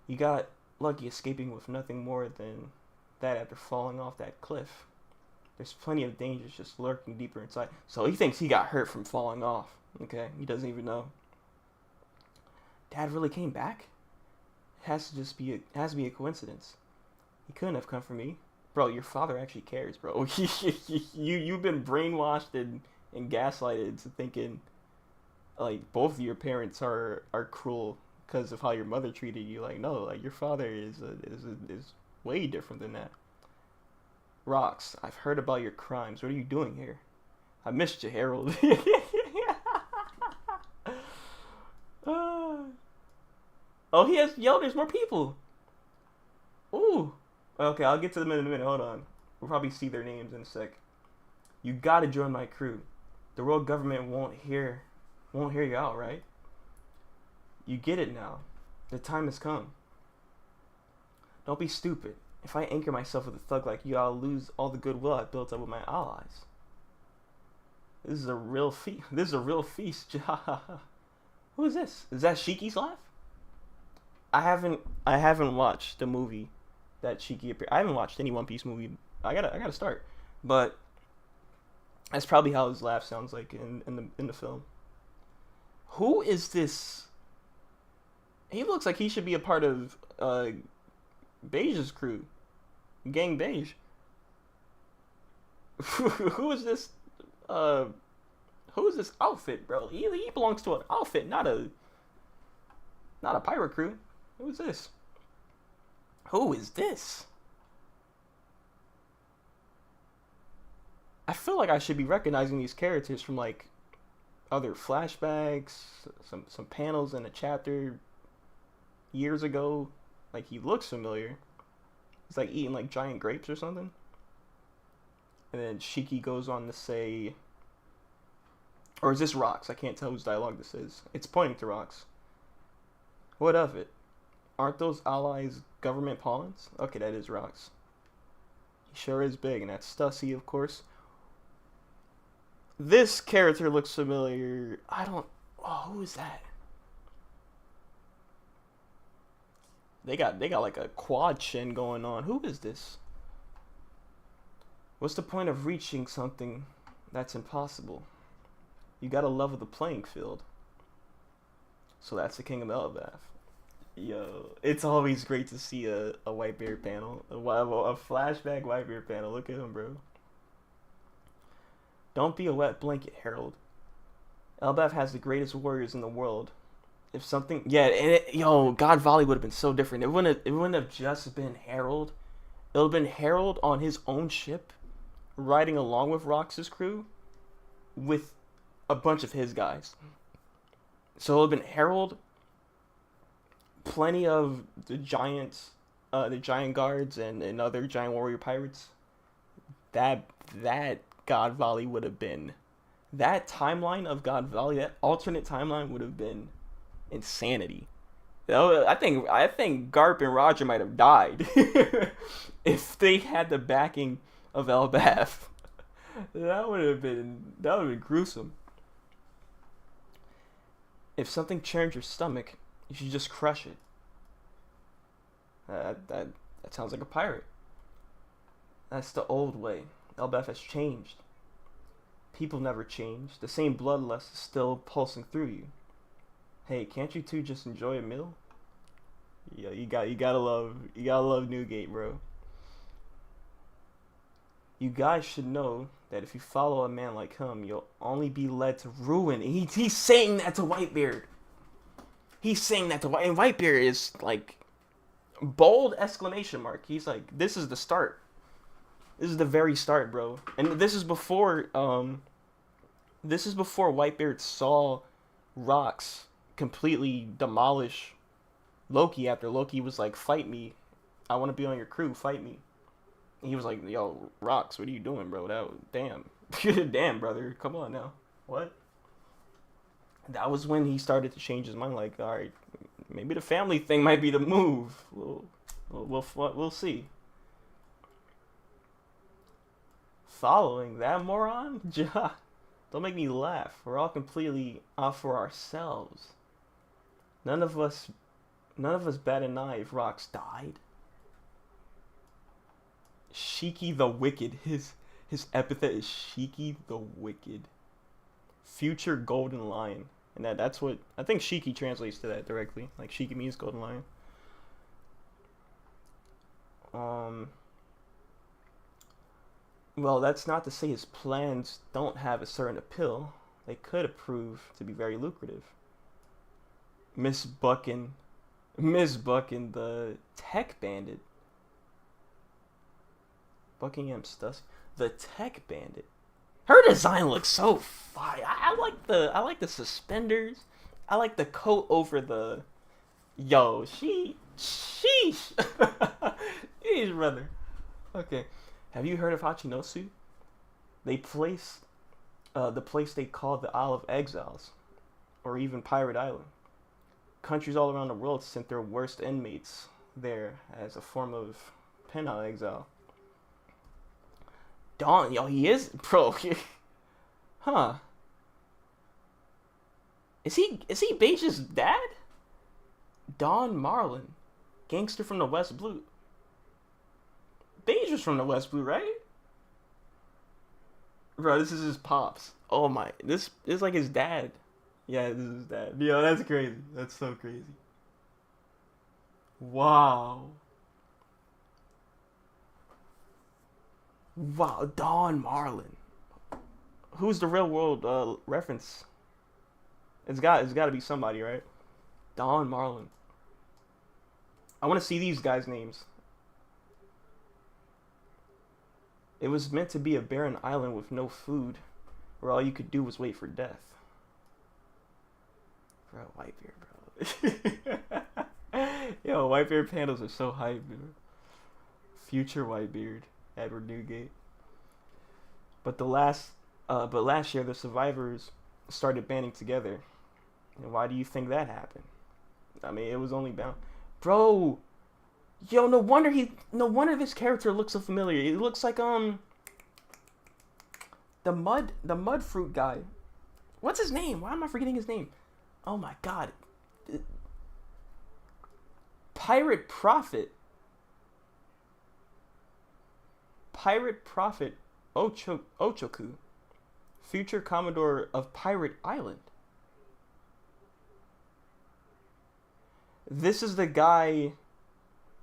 You got lucky escaping with nothing more than that after falling off that cliff. There's plenty of dangers just lurking deeper inside. So he thinks he got hurt from falling off. Okay, he doesn't even know. Dad really came back? It has to be a coincidence. He couldn't have come for me. Bro, your father actually cares, bro. You've been brainwashed and gaslighted into thinking like both of your parents are cruel because of how your mother treated you. Like no, like your father is way different than that. Rox, I've heard about your crimes. What are you doing here? I missed you, Harold. Oh, there's more people. Ooh. Okay, I'll get to them in a minute. Hold on. We'll probably see their names in a sec. You gotta join my crew. The world government won't hear you out, right? You get it now. The time has come. Don't be stupid. If I anchor myself with a thug like you, I'll lose all the goodwill I've built up with my allies. This is a real feast. Who is this? Is that Shiki's laugh? I haven't watched the movie that Shiki appeared. I haven't watched any One Piece movie. I gotta start. But that's probably how his laugh sounds like in the film. Who is this? He looks like he should be a part of Beige's crew. Gang Beige. Who is this? Who is this outfit, bro? He belongs to an outfit, not a pirate crew. Who is this? Who is this? I feel like I should be recognizing these characters from like other flashbacks, some panels in a chapter years ago. Like he looks familiar. He's like eating like giant grapes or something. And then Shiki goes on to say, or is this Rocks? I can't tell whose dialogue this is. It's pointing to Rocks. What of it? Aren't those allies government pawns? Okay, that is Rocks. He sure is big, and that's Stussy, of course. This character looks familiar. I don't. Oh, who is that? They got like a quad chin going on. Who is this? What's the point of reaching something that's impossible? You gotta level the playing field. So that's the King of Elbaf. Yo, it's always great to see a Whitebeard panel. A flashback Whitebeard panel. Look at him, bro. Don't be a wet blanket, Harold. Elbaf has the greatest warriors in the world. If something, yeah, and yo, God Volley would have been so different. It wouldn't have just been Harold. It would have been Harold on his own ship, riding along with Rox's crew, with a bunch of his guys. So it would have been Harold, plenty of the giant guards and other giant warrior pirates. That God Volley would have been, that timeline of God Volley, that alternate timeline would have been insanity. I think Garp and Roger might have died if they had the backing of Elbaf. That would have been gruesome. If something churns your stomach, you should just crush it. That sounds like a pirate. That's the old way. Elbaf has changed. People never change. The same bloodlust is still pulsing through you. Hey, can't you two just enjoy a meal? Yeah, you gotta love Newgate, bro. You guys should know that if you follow a man like him, you'll only be led to ruin. He's saying that to Whitebeard. He's saying that to Whitebeard. And Whitebeard is like, bold exclamation mark. He's like, this is the start. This is the very start, bro. And this is before Whitebeard saw Rox completely demolish Loki after Loki was like, fight me. I want to be on your crew. Fight me. And he was like, yo, Rox, what are you doing, bro? Damn. Damn, brother. Come on now. What? That was when he started to change his mind. Like, all right, maybe the family thing might be the move. We'll see. Following that moron? Don't make me laugh. We're all completely off for ourselves. None of us bat an eye if Rox died. Shiki the Wicked. His epithet is Shiki the Wicked. Future Golden Lion. And that's what I think Shiki translates to that directly. Like Shiki means Golden Lion. Well, that's not to say his plans don't have a certain appeal. They could prove to be very lucrative. Miss Buckin, the tech bandit. Buckingham Stuss, the tech bandit. Her design looks so fire. I like the suspenders. I like the coat over the. Yo, sheesh. Sheesh, brother. Okay. Have you heard of Hachinosu? They place the place they call the Isle of Exiles, or even Pirate Island. Countries all around the world sent their worst inmates there as a form of penal exile. Dawn, yo, he is, bro. Huh? Is he Beige's dad? Don Marlin, gangster from the West Blue. Beige was from the West Blue, right? Bro, this is his pops. Oh my, this is like his dad. Yeah, this is his dad. Yo, that's crazy. That's so crazy. Wow. Wow, Don Marlin. Who's the real world reference? It's got to be somebody, right? Don Marlin. I want to see these guys' names. It was meant to be a barren island with no food, where all you could do was wait for death. Bro, Whitebeard, bro. Yo, Whitebeard panels are so hype, dude. Future Whitebeard, Edward Newgate. But last year the survivors started banding together. And why do you think that happened? I mean, it was only bound, bro. Yo, no wonder this character looks so familiar. It looks like the mud fruit guy. What's his name? Why am I forgetting his name? Oh my god. Pirate Prophet. Pirate Prophet Ochoku. Future Commodore of Pirate Island. This is the guy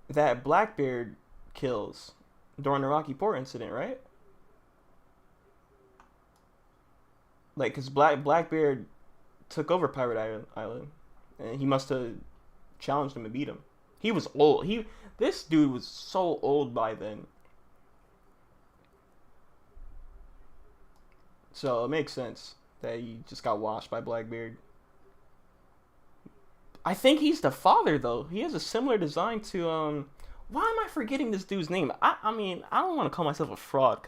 that Blackbeard kills during the Rocky Port incident, right? Like, cause Blackbeard took over Pirate Island, and he must have challenged him and beat him. He was old. This dude was so old by then. So it makes sense that he just got washed by Blackbeard. I think he's the father though. He has a similar design to Why am I forgetting this dude's name? I mean, I don't want to call myself a fraud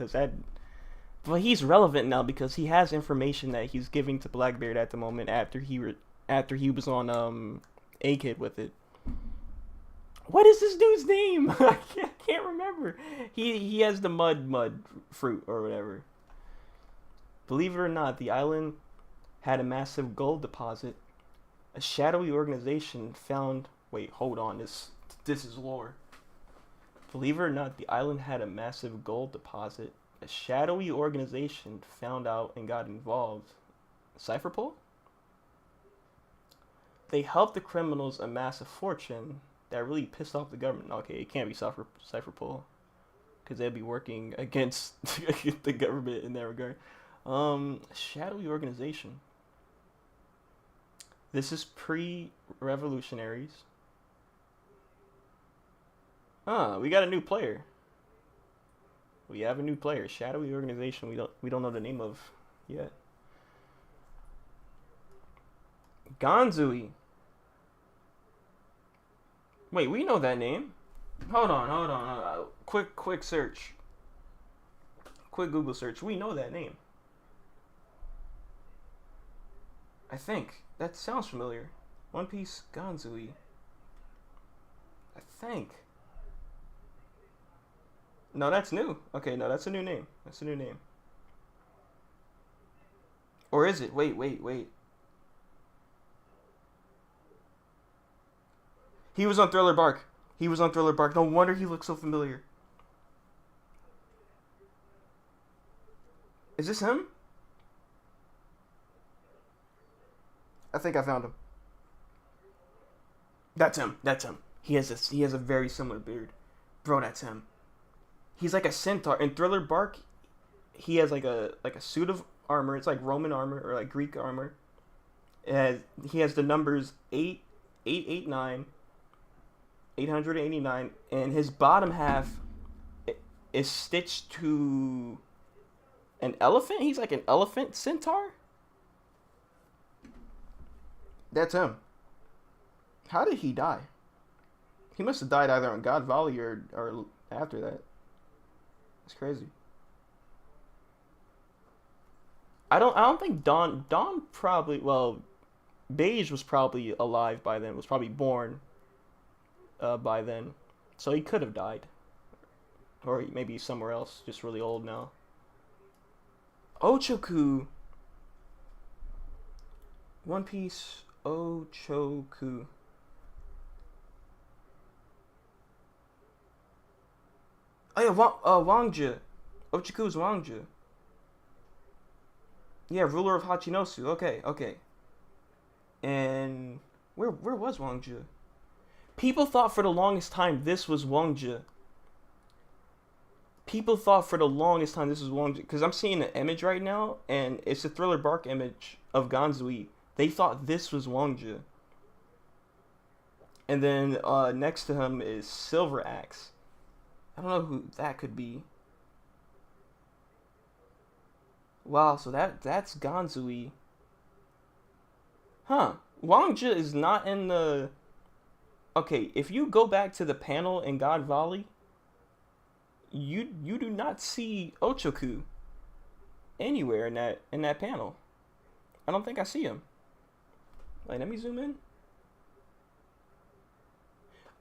but he's relevant now because he has information that he's giving to Blackbeard at the moment after he was on A-Kid with it. What is this dude's name? I can't remember. He has the mud fruit or whatever. Believe it or not, the island had a massive gold deposit. A shadowy organization found... Wait, hold on. This is lore. Believe it or not, the island had a massive gold deposit. A shadowy organization found out and got involved. Cypherpole? They helped the criminals amass a fortune that really pissed off the government. Okay, it can't be Cypherpole, because they'd be working against the government in that regard. Shadowy organization. This is pre-revolutionaries. We got a new player. We have a new player. Shadowy organization. We don't know the name of yet. Ganzui. Wait, we know that name. Hold on. Quick search. Quick Google search. We know that name. I think. That sounds familiar. One Piece Ganzui. I think. No, that's new. Okay, no, that's a new name. Or is it? Wait. He was on Thriller Bark. No wonder he looks so familiar. Is this him? I think I found him. That's him. He has a very similar beard. Bro, that's him. He's like a centaur. In Thriller Bark, he has like a suit of armor. It's like Roman armor or like Greek armor. He has the numbers 889, 889, and his bottom half is stitched to an elephant. He's like an elephant centaur. That's him. How did he die? He must have died either on God Valley or after that. It's crazy. I don't think Dawn probably, well, Beige was probably alive by then, was probably born by then. So he could have died. Or maybe somewhere else, just really old now. Ochoku. One Piece Ochoku. Oh yeah, Wangja. Ochoku's Wangja. Yeah, ruler of Hachinosu. Okay. And where was Wangja? People thought for the longest time this was Wangja. Because I'm seeing an image right now, and it's a Thriller Bark image of Ganzui. They thought this was Wangja. And then next to him is Silver Axe. I don't know who that could be. Wow, so that's Ganzui. Huh. Wangja is not in the... Okay, if you go back to the panel in God Valley, you do not see Ochoku anywhere in that panel. I don't think I see him. Like, let me zoom in.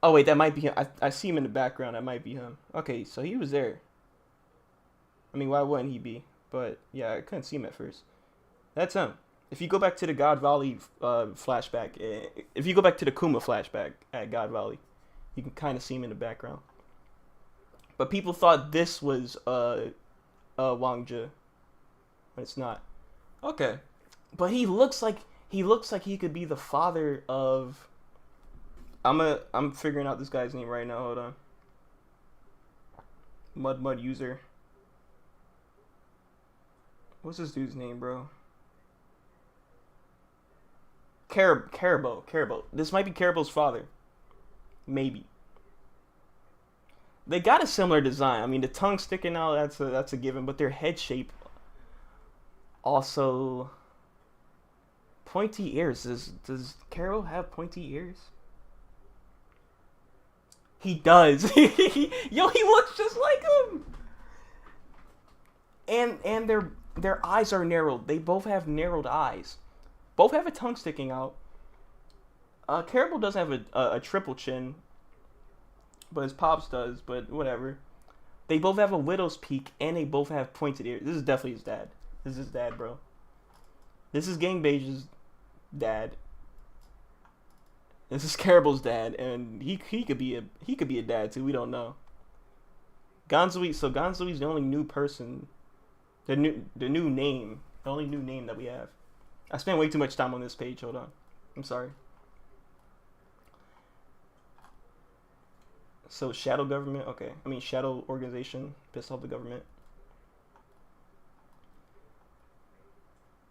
Oh wait, that might be him. I see him in the background. That might be him. Okay, so he was there. I mean, why wouldn't he be? But yeah, I couldn't see him at first. That's him. If you go back to the God Valley flashback, if you go back to the Kuma flashback at God Valley, you can kind of see him in the background. But people thought this was Wang Zhe, but it's not. Okay, but he looks like he could be the father of. I'm figuring out this guy's name right now. Hold on. Mud user. What's this dude's name, bro? Carabo. This might be Carabo's father. Maybe. They got a similar design. I mean, the tongue sticking out, that's a given, but their head shape also pointy ears. Does Carabo have pointy ears? He does. Yo, he looks just like him. And their eyes are narrowed. They both have narrowed eyes. Both have a tongue sticking out. Caribou does have a triple chin, but his pops does. But whatever. They both have a widow's peak, and they both have pointed ears. This is definitely his dad. This is his dad, bro. This is Gangbage's dad. This is Caribou's dad, and he could be a dad too. We don't know. Gonzoui's the only new person, the new name, the only new name that we have. I spent way too much time on this page. Hold on. I'm sorry. So, Shadow Government. Okay. I mean, Shadow Organization. Pissed off the government.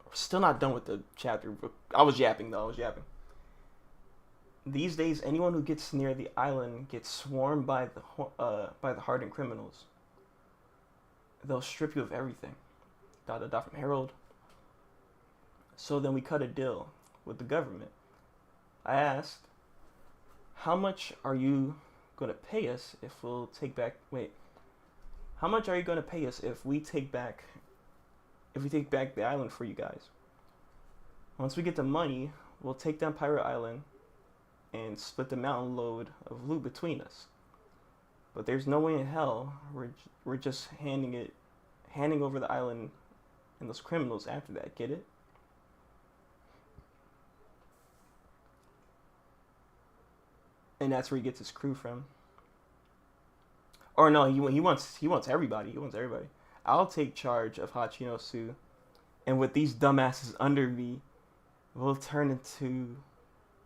We're still not done with the chapter. I was yapping, though. These days, anyone who gets near the island gets swarmed by the hardened criminals. They'll strip you of everything. ... from Harold. So then we cut a deal with the government. I asked, how much are you going to pay us if we'll take back... Wait. How much are you going to pay us if we take back the island for you guys? Once we get the money, we'll take down Pirate Island and split the mountain load of loot between us. But there's no way in hell we're just handing over the island and those criminals after that. Get it? And that's where he gets his crew from. Or no, he wants everybody. He wants everybody. I'll take charge of Hachinosu, and with these dumbasses under me, we'll turn it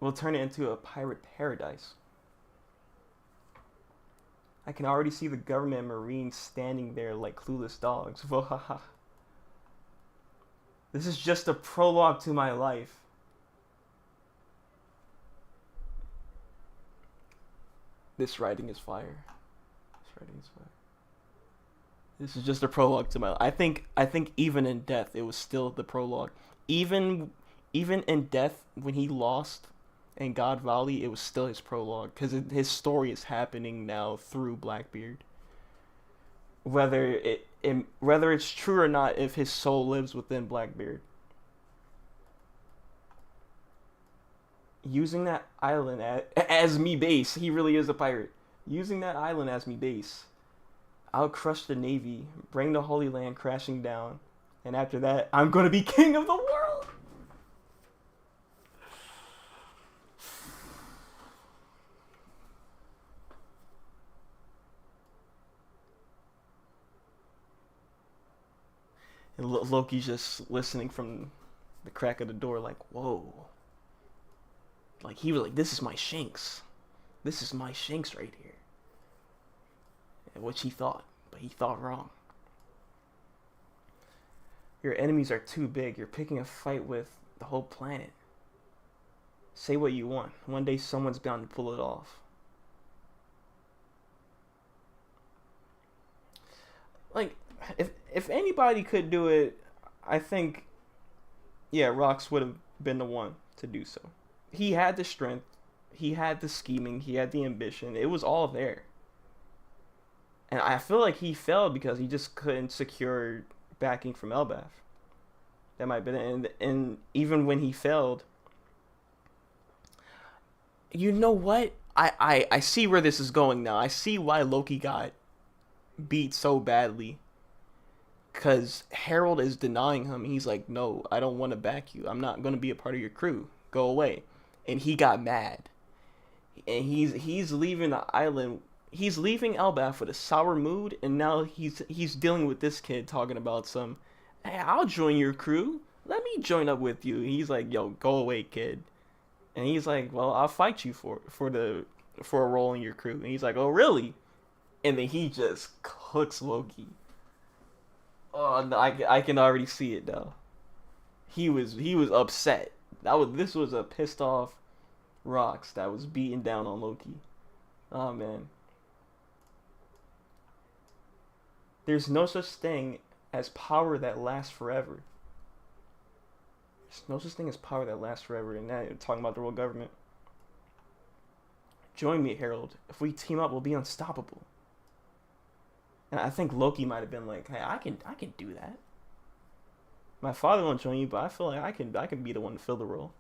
into a pirate paradise. I can already see the government and Marines standing there like clueless dogs. This is just a prologue to my life. This writing is fire. This is just a prologue to my life. I think even in death, it was still the prologue. Even in death, when he lost in God Valley, it was still his prologue, because his story is happening now through Blackbeard. Whether it's true or not, if his soul lives within Blackbeard. Using that island as me base, he really is a pirate. Using that island as me base, I'll crush the Navy, bring the Holy Land crashing down, and after that, I'm gonna be king of the world! And Loki's just listening from the crack of the door like, whoa. Like, he was like, this is my Shanks. This is my Shanks right here. And which he thought, but he thought wrong. Your enemies are too big. You're picking a fight with the whole planet. Say what you want. One day someone's bound to pull it off. Like, if anybody could do it, I think, yeah, Rox would have been the one to do so. He had the strength, he had the scheming, he had the ambition. It was all there. And I feel like he failed because he just couldn't secure backing from Elbaf. That might be it. And even when he failed, you know what? I see where this is going now. I see why Loki got beat so badly. Because Harold is denying him. He's like, no, I don't want to back you. I'm not going to be a part of your crew. Go away. And he got mad. And he's leaving the island. He's leaving Elbaf with a sour mood. And now he's dealing with this kid talking about some, hey, I'll join your crew. Let me join up with you. He's like, yo, go away, kid. And he's like, well, I'll fight you for a role in your crew. And he's like, oh, really? And then he just cooks Loki. Oh, no, I can already see it now. He was upset. This was a pissed off Rox that was beating down on Loki. Oh man. There's no such thing as power that lasts forever. There's no such thing as power that lasts forever. And now you're talking about the world government. Join me, Harold. If we team up, we'll be unstoppable. And I think Loki might have been like, hey, I can do that. My father won't join you, but I feel like I can be the one to fill the role.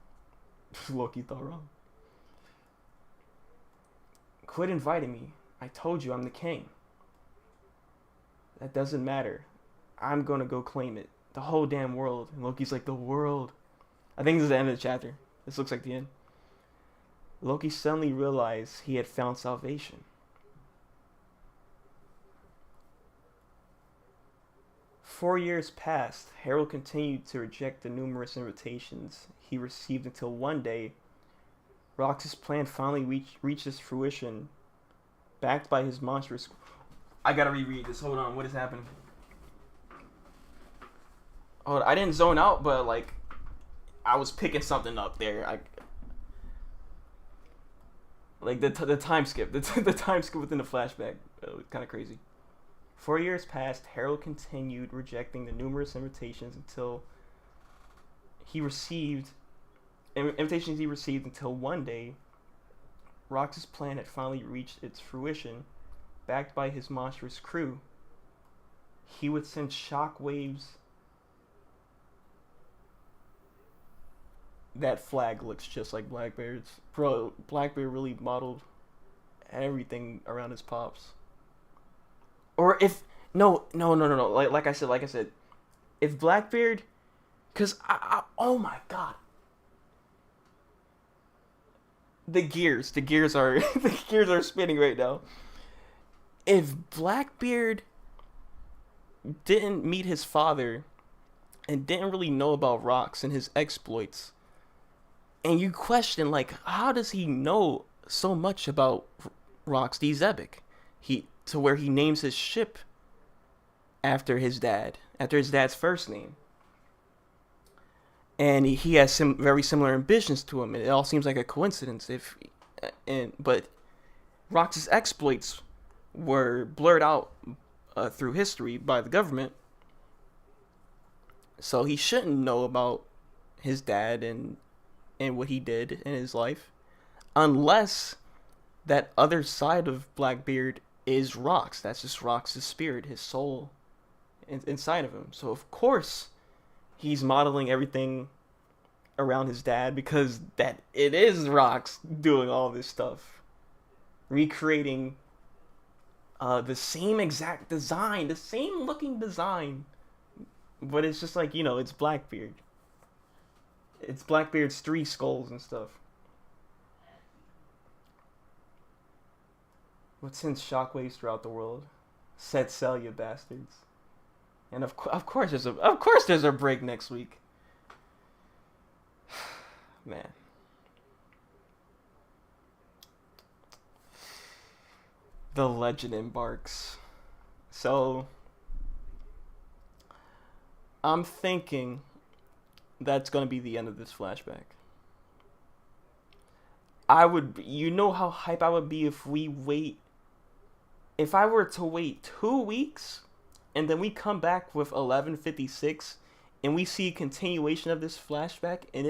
Loki thought wrong. Quit inviting me. I told you I'm the king. That doesn't matter. I'm gonna go claim it. The whole damn world. And Loki's like, the world. I think this is the end of the chapter. This looks like the end. Loki suddenly realized he had found salvation. For years passed. Harold continued to reject the numerous invitations he received until one day, Rox's plan finally reached its fruition, backed by his monstrous... I gotta reread this. Hold on. What is happening? Oh, I didn't zone out, but like, I was picking something up there. Like the time skip, the time skip within the flashback, kind of crazy. 4 years passed. Harold continued rejecting the numerous invitations he received until one day, Rox's plan had finally reached its fruition, backed by his monstrous crew. He would send shockwaves. That flag looks just like Blackbeard's. Bro, Blackbeard really modeled everything around his pops. Or if no. Like I said, if Blackbeard, cause oh my god, the gears are the gears are spinning right now. If Blackbeard didn't meet his father and didn't really know about Rox and his exploits, and you question like, how does he know so much about Rox D. Zebek? To where he names his ship after his dad's first name. And he has some very similar ambitions to him. It all seems like a coincidence. But Rox's exploits were blurred out through history by the government, so he shouldn't know about his dad and what he did in his life, unless that other side of Blackbeard is Rox. That's just Rox's spirit, his soul inside of him. So of course he's modeling everything around his dad, because that it is Rox doing all this stuff, recreating the same exact design, the same looking design, but it's just like, it's Blackbeard. It's Blackbeard's 3 skulls and stuff. What sends shockwaves throughout the world? Set sail, you bastards. And of course there's a break next week. Man. The legend embarks. So I'm thinking that's gonna be the end of this flashback. You know how hype I would be if I were to wait 2 weeks and then we come back with 1156 and we see a continuation of this flashback and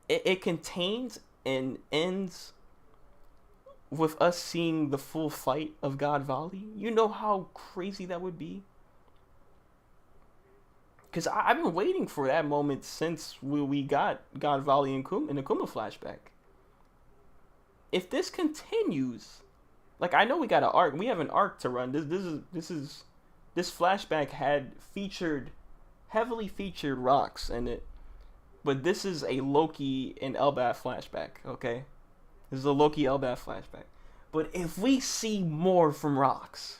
it contains and ends with us seeing the full fight of God Valley, you know how crazy that would be? Because I've been waiting for that moment since we got God Valley in the Kuma flashback. If this continues, like I know we got an arc, we have an arc to run. This flashback had heavily featured rocks in it, but this is a Loki and Elbaf flashback. Okay, this is a Loki Elbaf flashback. But if we see more from rocks,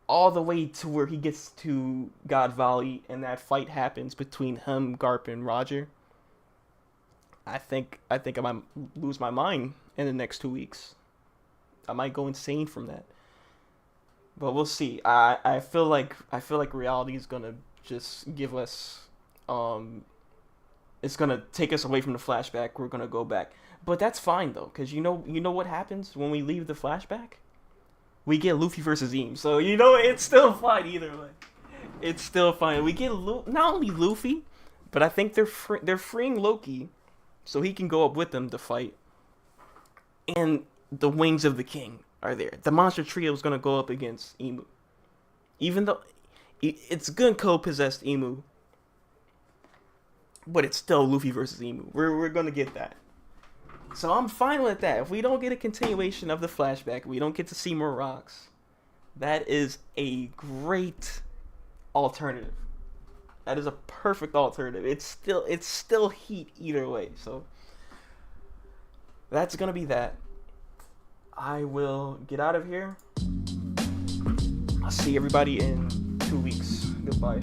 all the way to where he gets to God Valley and that fight happens between him, Garp, and Roger, I might lose my mind in the next 2 weeks. I might go insane from that. But we'll see. I feel like reality is gonna just give us it's gonna take us away from the flashback. We're gonna go back. But that's fine though, because you know what happens when we leave the flashback? We get Luffy versus Eam. So it's still fine either way. It's still fine. We get not only Luffy, but I think they're freeing Loki, so he can go up with them to fight. And the Wings of the King are there. The monster trio is gonna go up against Emu. Even though it's Gunko possessed Emu, but it's still Luffy versus Emu. We're gonna get that. So I'm fine with that. If we don't get a continuation of the flashback, we don't get to see more rocks, that is a great alternative. That is a perfect alternative. It's still heat either way. So that's gonna be that. I will get out of here. I'll see everybody in 2 weeks. Goodbye.